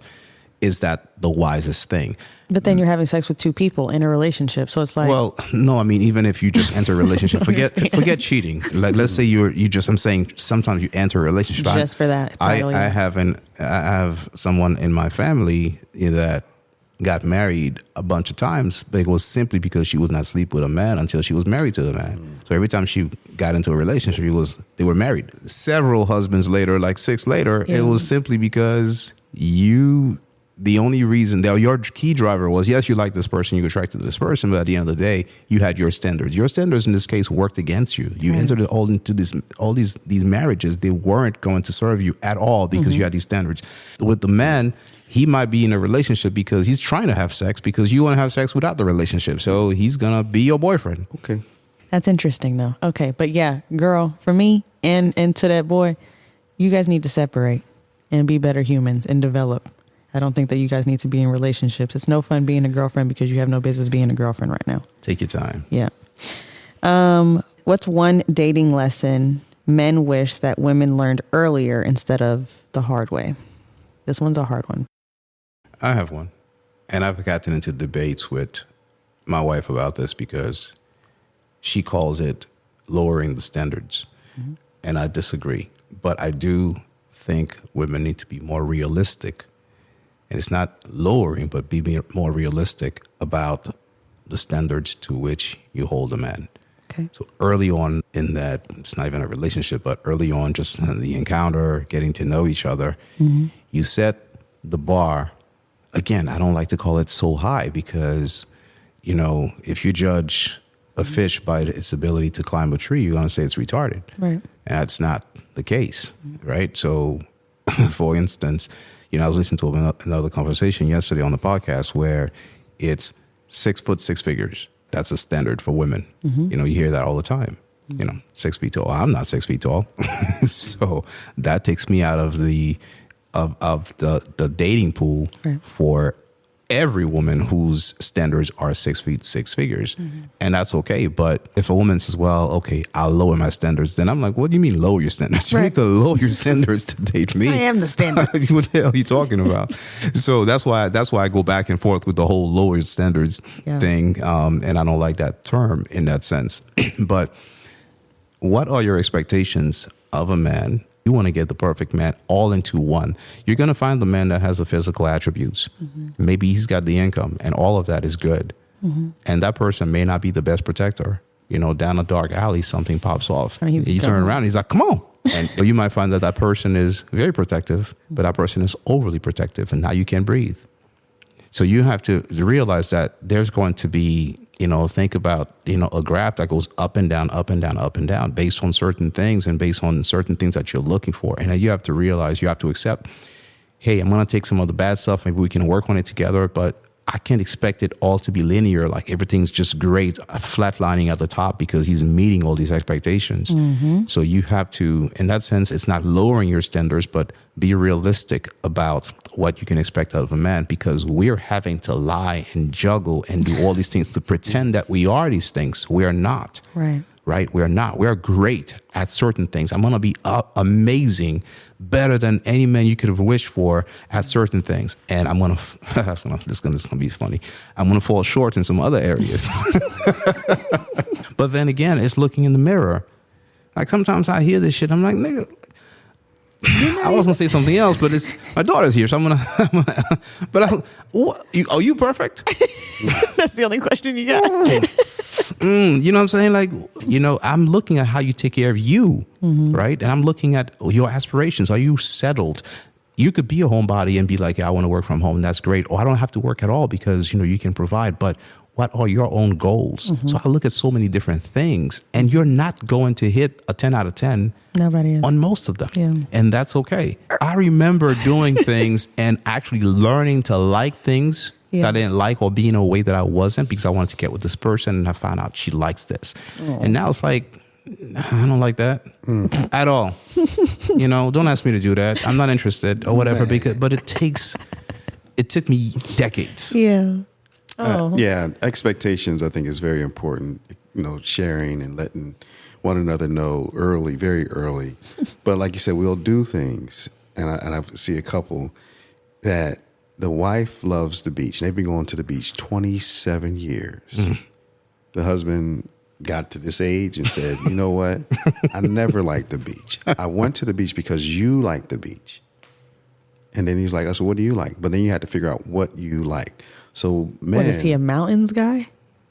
is that the wisest thing? But then you're having sex with two people in a relationship. So it's like, well, no, I mean, even if you just enter a relationship, forget cheating. Like, let's say I'm saying sometimes you enter a relationship. Just for that. Totally. I have someone in my family that got married a bunch of times, but it was simply because she would not sleep with a man until she was married to the man. So every time she got into a relationship, they were married. Several husbands later, like 6 later, it was simply because the only reason that your key driver was, yes, you like this person, you're attracted to this person, but at the end of the day, you had your standards. Your standards in this case worked against you. You entered all these marriages. They weren't going to serve you at all because you had these standards. With the man, he might be in a relationship because he's trying to have sex, because you want to have sex without the relationship. So he's going to be your boyfriend. Okay. That's interesting, though. Okay. But yeah, girl, for me and to that boy, you guys need to separate and be better humans and develop. I don't think that you guys need to be in relationships. It's no fun being a girlfriend because you have no business being a girlfriend right now. Take your time. Yeah. What's one dating lesson men wish that women learned earlier instead of the hard way? This one's a hard one. I have one. And I've gotten into debates with my wife about this because she calls it lowering the standards. And I disagree. But I do think women need to be more realistic. And it's not lowering, but be more realistic about the standards to which you hold a man. Okay. So early on in that, it's not even a relationship, but early on, just in the encounter, getting to know each other, you set the bar. Again, I don't like to call it so high because, you know, if you judge a fish by its ability to climb a tree, you're going to say it's retarded. Right. And that's not the case, right? So, for instance, you know, I was listening to another conversation yesterday on the podcast where it's 6 foot, 6 figures. That's a standard for women. You know, you hear that all the time. You know, 6 feet tall. I'm not 6 feet tall. So that takes me out of the dating pool for every woman whose standards are 6 feet, 6 figures. And that's okay. But if a woman says, well, okay, I'll lower my standards, then I'm like, what do you mean lower your standards? You need to lower your standards to date me. I am the standard. What the hell are you talking about? So that's why I go back and forth with the whole lower your standards thing. And I don't like that term in that sense. But what are your expectations of a man? You want to get the perfect man all into one. You're going to find the man that has the physical attributes. Maybe he's got the income and all of that is good. And that person may not be the best protector. You know, down a dark alley, something pops off. You turn around, he's like, come on. And you might find that person is very protective, but that person is overly protective and now you can't breathe. So you have to realize that there's going to be, you know, think about, you know, a graph that goes up and down, up and down, up and down based on certain things and based on certain things that you're looking for. And you have to realize, you have to accept, hey, I'm going to take some of the bad stuff. Maybe we can work on it together, but I can't expect it all to be linear. Like everything's just great, flatlining at the top because he's meeting all these expectations. So you have to, in that sense, it's not lowering your standards, but be realistic about what you can expect out of a man, because we're having to lie and juggle and do all these things to pretend that we are these things. We are not. Right? We're not. We're great at certain things. I'm going to be amazing, better than any man you could have wished for at certain things. And I'm going to, this is going to be funny. I'm going to fall short in some other areas. But then again, it's looking in the mirror. Like sometimes I hear this shit. I'm like, nigga, I was going to say something else, but it's my daughter's here. So I'm going to, are you perfect? That's the only question you got. You know what I'm saying? Like, you know, I'm looking at how you take care of you, right? And I'm looking at your aspirations. Are you settled? You could be a homebody and be like, yeah, I want to work from home. That's great. Or I don't have to work at all because, you know, you can provide. But what are your own goals? So I look at so many different things, and you're not going to hit a 10 out of 10. Nobody is. On most of them. Yeah. And that's okay. I remember doing things and actually learning to like things that I didn't like or be in a way that I wasn't because I wanted to get with this person and I found out she likes this. And now it's like, I don't like that at all. You know, don't ask me to do that. I'm not interested or whatever, but it took me decades. Yeah, expectations I think is very important, you know, sharing and letting one another know early, very early. But like you said, we'll do things. And I see a couple that the wife loves the beach. They've been going to the beach 27 years. The husband got to this age and said, you know what? I never liked the beach. I went to the beach because you like the beach. And then he's like, I said, what do you like? But then you had to figure out what you like. So, man. What, is he a mountains guy?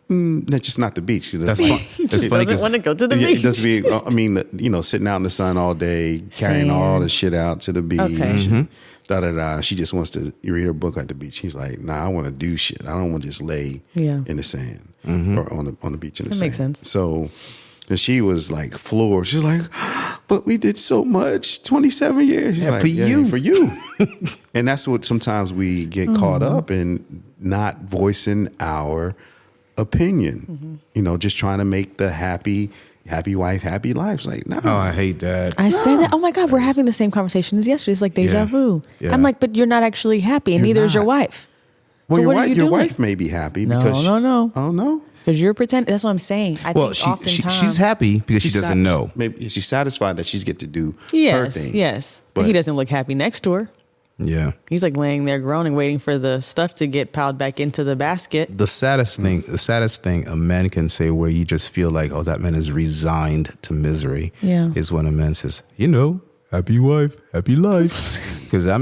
That's just not the beach. That's fun. That's He funny doesn't want to go to the beach. It doesn't be, I mean, you know, sitting out in the sun all day, carrying all the shit out to the beach. And da-da-da. She just wants to read her book at the beach. He's like, nah, I want to do shit. I don't want to just lay in the sand or on the beach in the sand. That makes sense. So and she was like floored. She's like, but we did so much, 27 years. She's like, for you. And that's what sometimes we get caught up in, not voicing our opinion. You know, just trying to make the happy wife, happy life. It's like, no. Oh, I hate that. I say that. Oh my God, we're having the same conversation as yesterday. It's like deja vu. Yeah. I'm like, but you're not actually happy, and neither is your wife. Well, So your what are wife, you your doing? wife may be happy No, because no. Oh no. Because you're pretending. That's what I'm saying. I think oftentimes she's happy because she doesn't know. Maybe she's satisfied that she's get to do her Yes, thing. yes. But But he doesn't look happy next to her. Yeah. He's like laying there groaning, waiting for the stuff to get piled back into the basket. The saddest thing a man can say where you just feel like, oh, that man is resigned to misery Yeah. is when a man says, happy wife, happy life. Because I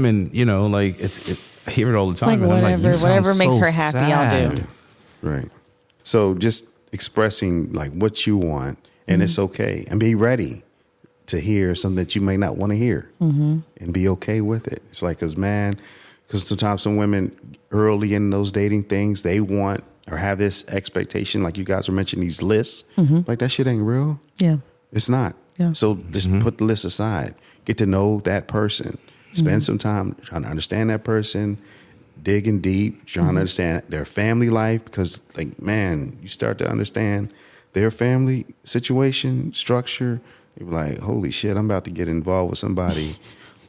hear it all the time. Like and I'm whatever you makes sound her happy, I'll do. sad. Right. So just expressing like what you want, and it's okay, and be ready to hear something that you may not want to hear, and be okay with it. It's like, because sometimes some women early in those dating things, they want or have this expectation, like you guys were mentioning these lists, like that shit ain't real. Yeah. It's not. Yeah. So just put the list aside. Get to know that person. Spend some time trying to understand that person, digging deep, trying to understand their family life. Because, like, man, you start to understand their family situation, structure. You're like, holy shit, I'm about to get involved with somebody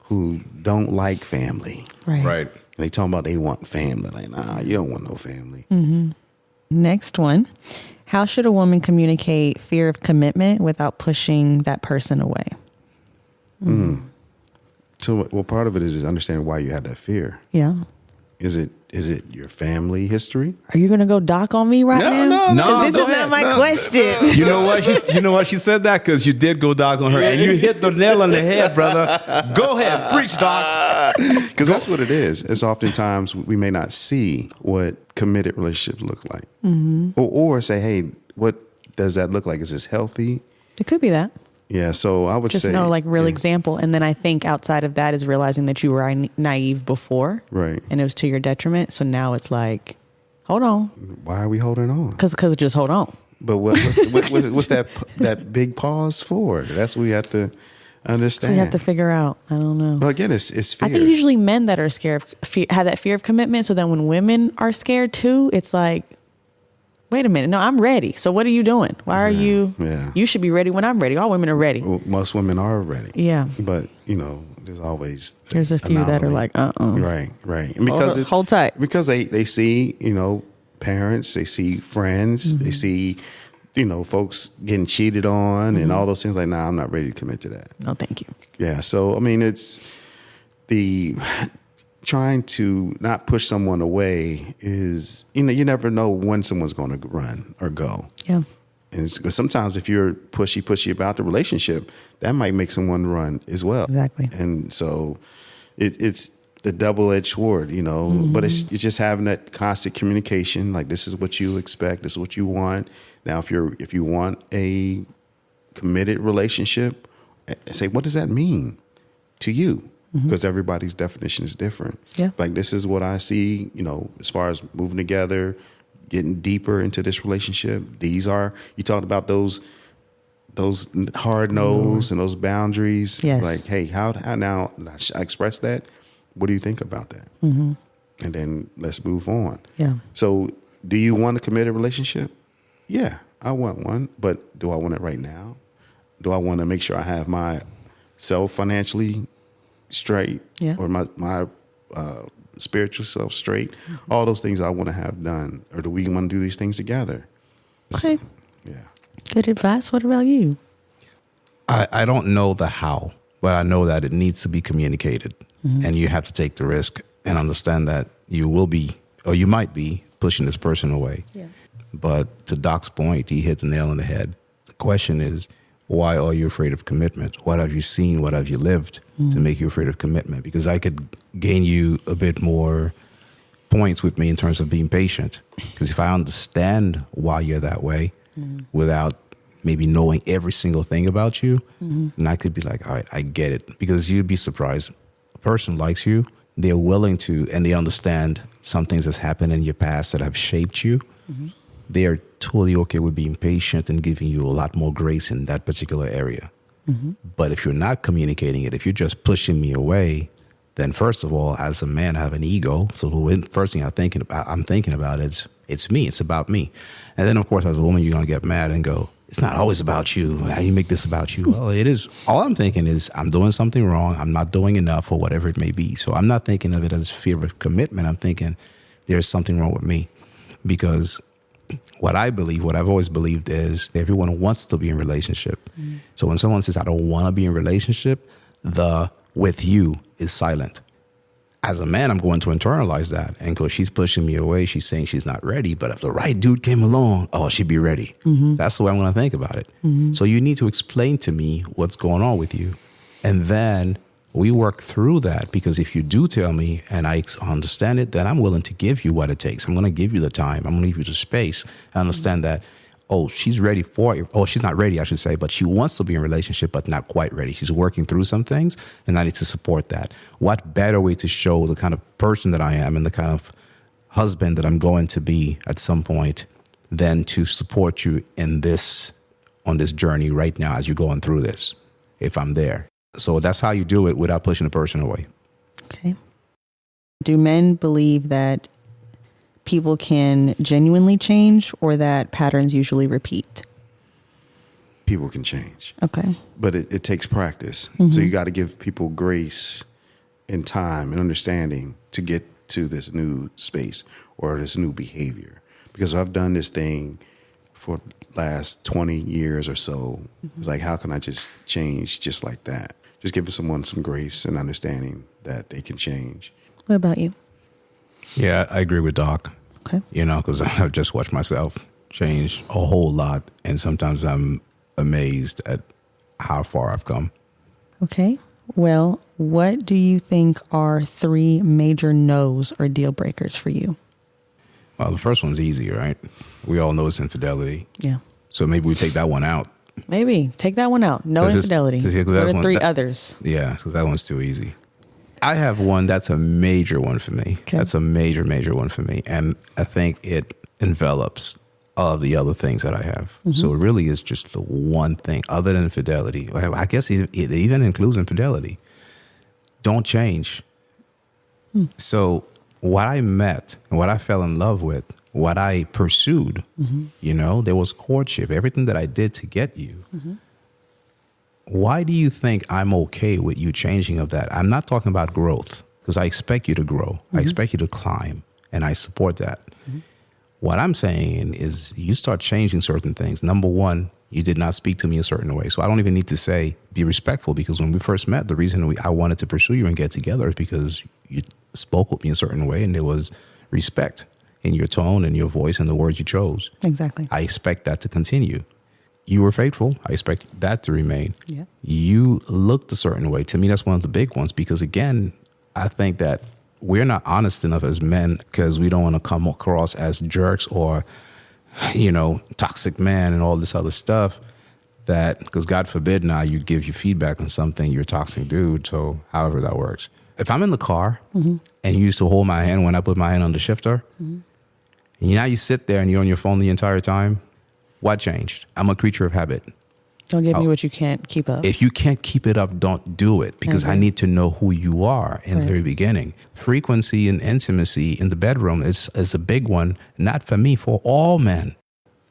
who don't like family. Right. And they talking about they want family. Like, nah, you don't want no family. Next one. How should a woman communicate fear of commitment without pushing that person away? So, well, part of it is understanding why you had that fear. Yeah. Is it your family history? Are you going to go dock on me right now? No, This go is not ahead. my No. question. You know what? She said that because you did go dog on her, and you hit the nail on the head, brother. Go ahead, preach, dog. Because that's what it is. It's oftentimes we may not see what committed relationships look like, or say, hey, what does that look like? Is this healthy? It could be that. Yeah. So I would Just say, no like real yeah, example. And then I think outside of that is realizing that you were naive before. Right. And it was to your detriment. So now it's like, hold on. Why are we holding on? Because just hold on. But what's that big pause for? That's what we have to understand. So you have to figure out. I don't know. Well, again, it's fear. I think it's usually men that are scared have that fear of commitment. So then when women are scared too, it's like, wait a minute. No, I'm ready. So what are you doing? Why are you? Yeah. You should be ready when I'm ready. All women are ready. Well, most women are ready. Yeah. But there's always There's a few that are like, Right. And because Hold tight. Because they see parents, they see friends, they see folks getting cheated on and all those things. Like, nah, I'm not ready to commit to that. No, thank you. Yeah. So I mean, it's the trying to not push someone away is you never know when someone's going to run or go. Yeah. And because sometimes if you're pushy about the relationship, that might make someone run as well. Exactly. And so it's the double-edged sword, but it's just having that constant communication. Like, this is what you expect. This is what you want. Now, if you want a committed relationship, say, what does that mean to you? Because everybody's definition is different. Yeah. Like, this is what I see, as far as moving together, getting deeper into this relationship. You talked about those hard no's and those boundaries. Yes. Like, hey, how now I express that? What do you think about that? And then let's move on. Yeah. So do you want a committed relationship? Yeah, I want one. But do I want it right now? Do I want to make sure I have myself financially straight? Yeah. Or my spiritual self straight? All those things I want to have done. Or do we want to do these things together? Okay. Yeah. Good advice. What about you? I don't know the how, but I know that it needs to be communicated, and you have to take the risk and understand that you will be, or you might be, pushing this person away. Yeah. But to Doc's point, he hit the nail on the head. The question is, why are you afraid of commitment? What have you seen? What have you lived to make you afraid of commitment? Because I could gain you a bit more points with me in terms of being patient. Because if I understand why you're that way without maybe knowing every single thing about you, then I could be like, all right, I get it. Because you'd be surprised. A person likes you, they're willing to, and they understand some things that's happened in your past that have shaped you. They are totally okay with being patient and giving you a lot more grace in that particular area. But if you're not communicating it, if you're just pushing me away, then first of all, as a man, I have an ego. So the first thing I'm thinking about is it's me. It's about me. And then, of course, as a woman, you're going to get mad and go, it's not always about you. How you make this about you? Well, it is. All I'm thinking is I'm doing something wrong. I'm not doing enough or whatever it may be. So I'm not thinking of it as fear of commitment. I'm thinking there's something wrong with me. Because what I've always believed is everyone wants to be in a relationship. So when someone says, I don't want to be in a relationship, the with you is silent. as a man, I'm going to internalize that and go, she's pushing me away. She's saying she's not ready. But if the right dude came along, oh, she'd be ready. That's the way I'm going to think about it. So you need to explain to me what's going on with you. And then we work through that, because if you do tell me and I understand it, then I'm willing to give you what it takes. I'm going to give you the time. I'm going to give you the space. I understand that, oh, she's ready for it. Oh, she's not ready, I should say, but she wants to be in a relationship, but not quite ready. She's working through some things, and I need to support that. What better way to show the kind of person that I am and the kind of husband that I'm going to be at some point than to support you in this, on this journey right now as you're going through this, if I'm there. So that's how you do it without pushing the person away. Okay. Do men believe that people can genuinely change, or that patterns usually repeat? People can change. Okay. But it takes practice. So you got to give people grace and time and understanding to get to this new space or this new behavior. Because I've done this thing for the last 20 years or so. It's like, how can I just change just like that? Just giving someone some grace and understanding that they can change. What about you? Yeah, I agree with Doc. Okay. You know, because I've just watched myself change a whole lot. And sometimes I'm amazed at how far I've come. Okay. Well, what do you think are 3 major no's or deal breakers for you? Well, the first one's easy, right? We all know it's infidelity. Yeah. So maybe we take that one out. Maybe. Take that one out. No 'Cause infidelity. it's- 'cause What that's are one- 3 that- others? Yeah, because that one's too easy. I have one that's a major one for me. Okay. That's a major, major one for me. And I think it envelops all of the other things that I have. So it really is just the one thing other than infidelity. I guess it even includes infidelity. Don't change. So what I met and what I fell in love with, what I pursued, you know, there was courtship, everything that I did to get you. Why do you think I'm okay with you changing of that? I'm not talking about growth, because I expect you to grow. I expect you to climb, and I support that. What I'm saying is you start changing certain things. Number one, you did not speak to me a certain way. So I don't even need to say be respectful, because when we first met, the reason I wanted to pursue you and get together is because you spoke with me a certain way, and there was respect in your tone and your voice and the words you chose. Exactly. I expect that to continue. You were faithful. I expect that to remain. Yeah. You looked a certain way. To me, that's one of the big ones, because, again, I think that we're not honest enough as men, because we don't want to come across as jerks or, you know, toxic man and all this other stuff. That, because God forbid now you give you feedback on something, you're a toxic dude. So however that works. If I'm in the car and you used to hold my hand when I put my hand on the shifter, and now you sit there and you're on your phone the entire time, what changed? I'm a creature of habit. Don't give me what you can't keep up. If you can't keep it up, don't do it, because I need to know who you are in the very beginning. Frequency and intimacy in the bedroom is a big one, not for me, for all men.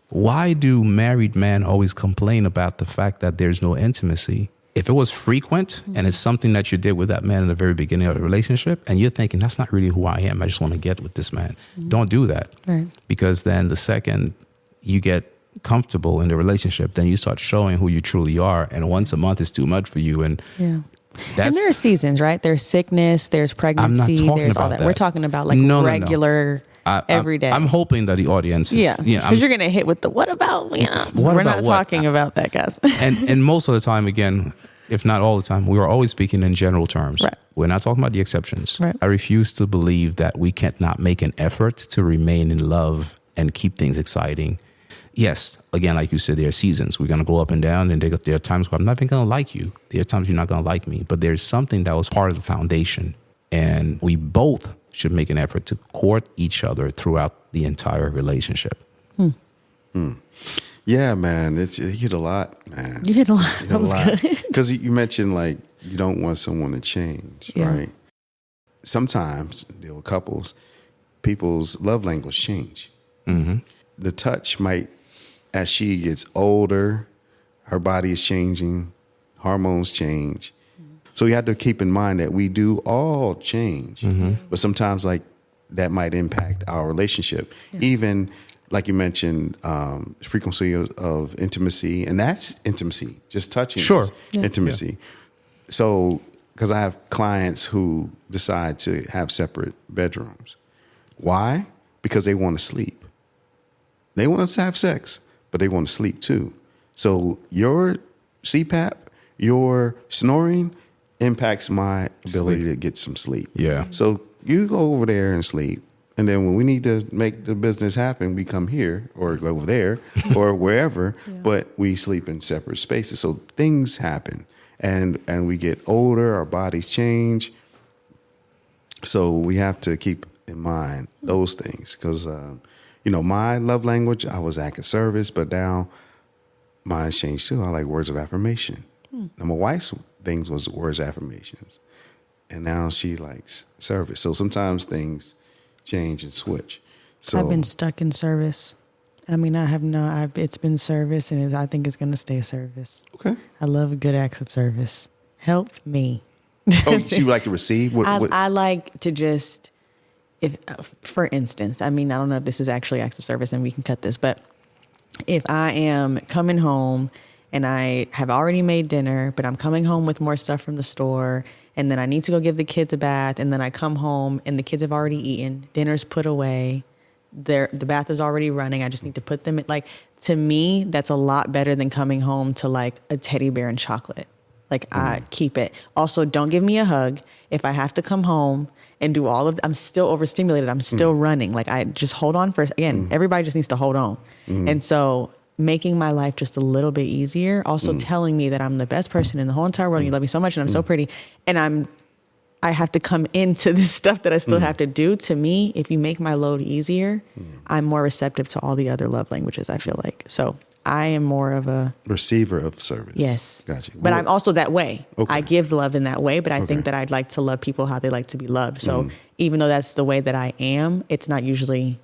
Why do married men always complain about the fact that there's no intimacy? If it was frequent and it's something that you did with that man in the very beginning of the relationship, and you're thinking, that's not really who I am, I just want to get with this man. Don't do that. Right. Because then the second you get comfortable in the relationship, then you start showing who you truly are. And once a month is too much for you. And Yeah. that's, And there are seasons, right? There's sickness, there's pregnancy, talking there's all about that. We're that. talking about like No. regular every day. I'm hoping that the audience is, yeah. Because you're going to hit with the what about, you know, we're about not what? talking about that, guys. and most of the time, again, if not all the time, we are always speaking in general terms. Right. We're not talking about the exceptions. Right. I refuse to believe that we can't not make an effort to remain in love and keep things exciting. Yes, again, like you said, there are seasons. We're going to go up and down, and there are times where I'm not even going to like you. There are times you're not going to like me. But there's something that was part of the foundation, and we both should make an effort to court each other throughout the entire relationship. Yeah, man, it hit a lot, man. You hit a lot. It That was good. Because you mentioned like you don't want someone to change, Yeah. right? Sometimes deal with couples, people's love language change. The touch might, as she gets older, her body is changing, hormones change. So you have to keep in mind that we do all change, but sometimes like that might impact our relationship. Even like you mentioned, frequency of intimacy, and that's intimacy, just touching Sure. is intimacy. So because I have clients who decide to have separate bedrooms. Why? Because they want to sleep. They want to have sex, but they want to sleep too. So your CPAP, your snoring impacts my ability to get some sleep. Yeah. So you go over there and sleep. And then when we need to make the business happen, we come here or go over there or wherever, but we sleep in separate spaces. So things happen and we get older, our bodies change. So we have to keep in mind those things because, my love language, I was acts of service, but now mine's changed too. I like words of affirmation. Now my wife's things was words of affirmations. And now she likes service. So sometimes things change and switch. So I've been stuck in service. I mean, I have not. It's been service, and I think it's going to stay service. okay. I love a good acts of service. Help me. Oh, so you like to receive? What? I like to just, if, for instance, I mean, I don't know if this is actually acts of service, and we can cut this, but if I am coming home and I have already made dinner, but I'm coming home with more stuff from the store, and then I need to go give the kids a bath, and then I come home and the kids have already eaten, dinner's put away, the bath is already running, I just need to put them in. Like, to me, that's a lot better than coming home to like a teddy bear and chocolate. Like, I keep it. Also, don't give me a hug. If I have to come home and do I'm still overstimulated, I'm still running. Like, I just hold on first. Again, everybody just needs to hold on. And so making my life just a little bit easier, also telling me that I'm the best person in the whole entire world and you love me so much and I'm so pretty, and I have to come into this stuff that I still have to do. To me, if you make my load easier, I'm more receptive to all the other love languages, I feel like. So I am more of a receiver of service. Yes. Gotcha. But I'm also that way. Okay. I give love in that way, but I think that I'd like to love people how they like to be loved. So even though that's the way that I am, it's not usually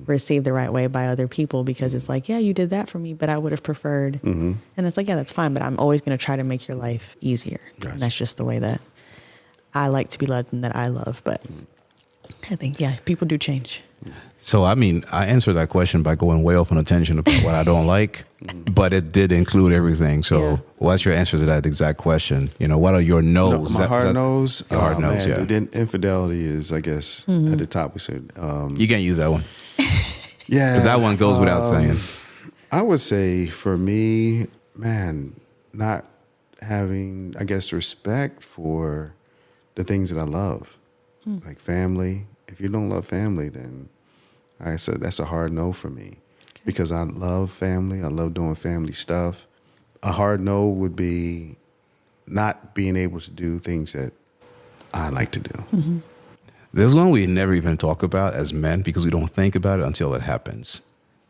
received the right way by other people because it's like, yeah, you did that for me, but I would have preferred. And it's like, yeah, that's fine, but I'm always going to try to make your life easier. Gotcha. And that's just the way that I like to be loved and that I love. But I think, yeah, people do change. So, I mean, I answered that question by going way off on a tangent about what I don't like, but it did include everything. So, Yeah. what's your answer to that exact question? What are your no's? My hard nose. Your hard nose, man, yeah. Then infidelity is, I guess, at the top. We said, You can't use that one. yeah, Because that one goes without saying. I would say for me, man, not having, I guess, respect for the things that I love, like family. If you don't love family, then I said that's a hard no for me because I love family. I love doing family stuff. A hard no would be not being able to do things that I like to do. There's one we never even talk about as men because we don't think about it until it happens.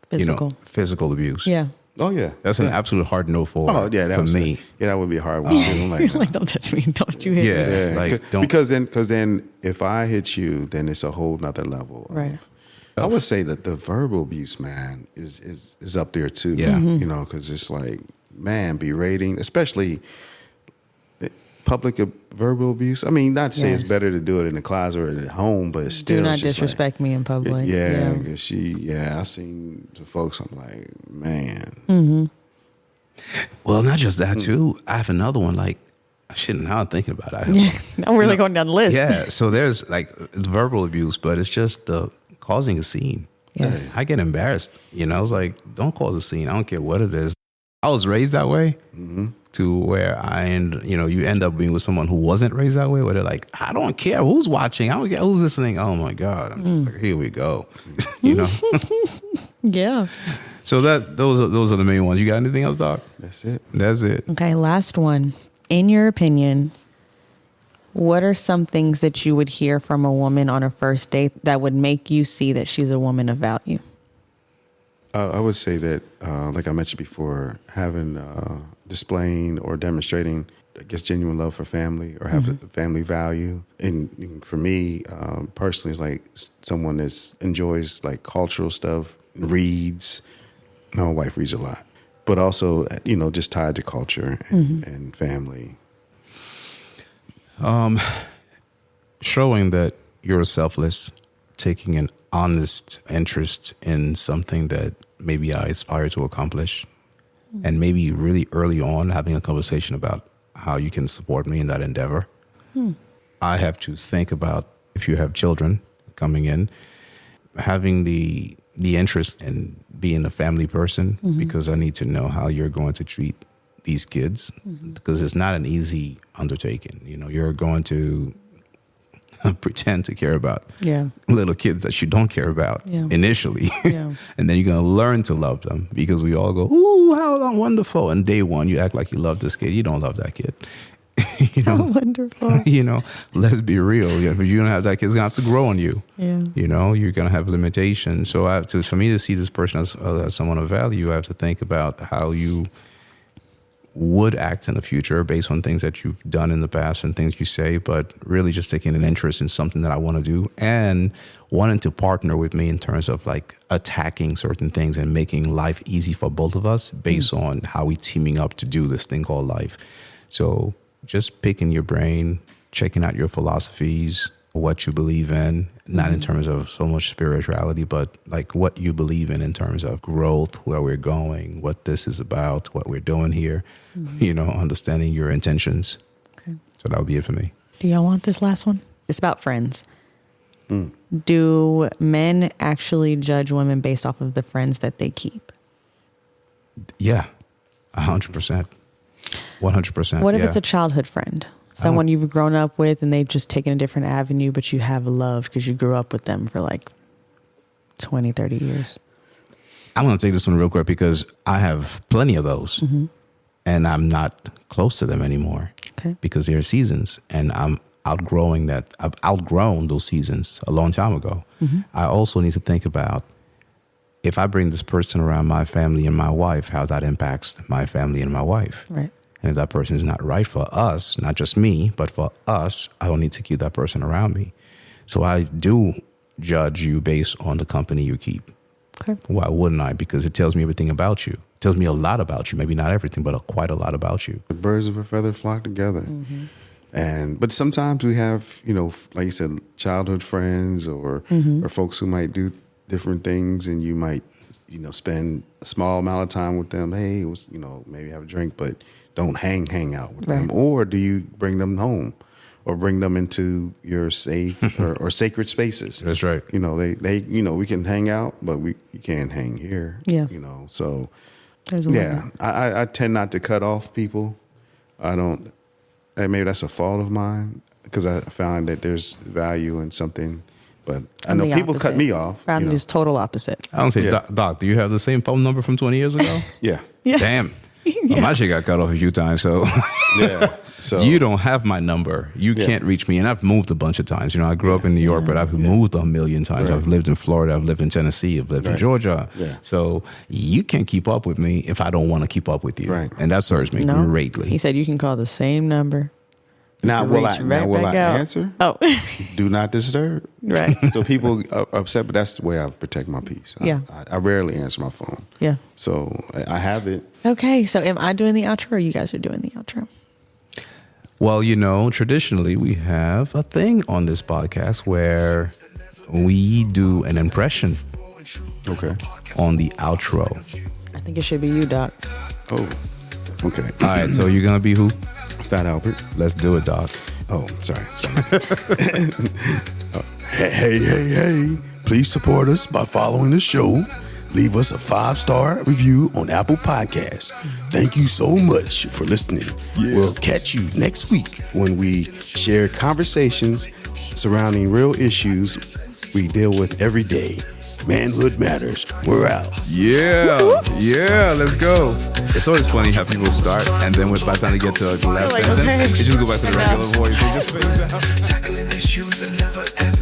Physical. Physical abuse. Yeah. Oh yeah, That's an absolute hard no for, oh yeah, that for was me. Yeah, that would be a hard one too. I'm like, Like, don't touch me. Don't you hit me. Yeah, yeah, like don't. because then if I hit you, then it's a whole nother level. Right. I would say that the verbal abuse, man, is up there too. Yeah. Because it's like, man, berating, especially public verbal abuse. I mean, not to say it's Yes. better to do it in the closet or at home, but still, Do not it's just disrespect me in public. Like, yeah, 'cause I seen the folks. I'm like, man, Well, not just that too. I have another one. Like, shit. Now I'm thinking about it. Yeah. Now we're really going down the list. Yeah. So there's like it's verbal abuse, but it's just causing a scene. Yes. I get embarrassed. I was like, don't cause a scene. I don't care what it is. I was raised that way to where you end up being with someone who wasn't raised that way, where they're like, I don't care who's watching. I don't care who's listening. Oh my God. I'm just like, here we go. Yeah. So those are the main ones. You got anything else, Doc? that's it. That's it. Okay, last one. In your opinion, what are some things that you would hear from a woman on a first date that would make you see that she's a woman of value? I would say that, like I mentioned before, having, displaying or demonstrating, I guess, genuine love for family or have a family value. And for me, personally, it's like someone that enjoys like cultural stuff, reads. My wife reads a lot, but also, just tied to culture and family. Showing that you're selfless, taking an honest interest in something that maybe I aspire to accomplish, and maybe really early on having a conversation about how you can support me in that endeavor. I have to think about, if you have children coming in, having the interest in being a family person, because I need to know how you're going to treat these kids, because it's not an easy undertaking. You know, you're going to pretend to care about little kids that you don't care about initially. And then you're going to learn to love them, because we all go, ooh, how wonderful. And day one, you act like you love this kid. You don't love that kid. You know, How wonderful. You know, let's be real. If you don't have that kid, it's going to have to grow on you. Yeah. You know, you're going to have limitations. So for me to see this person as someone of value, I have to think about how you would act in the future based on things that you've done in the past and things you say, but really just taking an interest in something that I want to do and wanting to partner with me in terms of like attacking certain things and making life easy for both of us based on how we teaming up to do this thing called life. So just picking your brain, checking out your philosophies, what you believe in, not in terms of so much spirituality, but like what you believe in terms of growth, where we're going, what this is about, what we're doing here, you know, understanding your intentions. Okay. So that would be it for me. Do y'all want this last one? It's about friends. Do men actually judge women based off of the friends that they keep? Yeah, 100%. 100%. What if it's a childhood friend? Someone you've grown up with and they've just taken a different avenue, but you have love because you grew up with them for like 20, 30 years. I'm going to take this one real quick because I have plenty of those and I'm not close to them anymore because there are seasons and I'm outgrowing that. I've outgrown those seasons a long time ago. I also need to think about if I bring this person around my family and my wife, how that impacts my family and my wife. Right. And if that person is not right for us, not just me, but for us, I don't need to keep that person around me. So I do judge you based on the company you keep. Okay. Why wouldn't I? Because it tells me everything about you. It tells me a lot about you. Maybe not everything, but quite a lot about you. The birds of a feather flock together. But sometimes we have, you know, like you said, childhood friends or folks who might do different things, and you might, you know, spend a small amount of time with them. Hey, it was, you know, maybe have a drink, but don't hang out with them. Or do you bring them home or bring them into your safe or sacred spaces? That's right. You know, they you know, we can hang out, but you can't hang here. Yeah. You know, so There's a limit. I tend not to cut off people. I don't, and maybe that's a fault of mine because I find that there's value in something. But I know people cut me off. I'm just total opposite. I don't say, Doc, do you have the same phone number from 20 years ago? Yeah. Damn. Well, my shit got cut off a few times, so Yeah. So you don't have my number. You can't reach me. And I've moved a bunch of times. You know, I grew up in New York, but I've moved a million times. Right. I've lived in Florida. I've lived in Tennessee. I've lived in Georgia. Yeah. So you can't keep up with me if I don't want to keep up with you. Right. And that serves me No. greatly. He said you can call the same number. now will I back out. answer? Oh, Do not disturb. right. So people are upset, but that's the way I protect my peace. Yeah. I rarely answer my phone. Yeah. So I have it. Okay. So am I doing the outro or you guys are doing the outro? Well, you know, traditionally we have a thing on this podcast where we do an impression Okay. on the outro. I think it should be you, Doc. Oh, okay. All right, so you're going to be who? Fat Albert. Let's do it, Doc. Oh, sorry. Hey. Please support us by following the show. Leave us a 5-star review on Apple Podcasts. Thank you so much for listening. We'll catch you next week when we share conversations surrounding real issues we deal with every day. Manhood matters. We're out. Yeah, let's go. It's always funny how people start and then by the time they get to the last Like, sentence, okay. they just go back to the regular voice. They just fade out. Tackling issues that never end.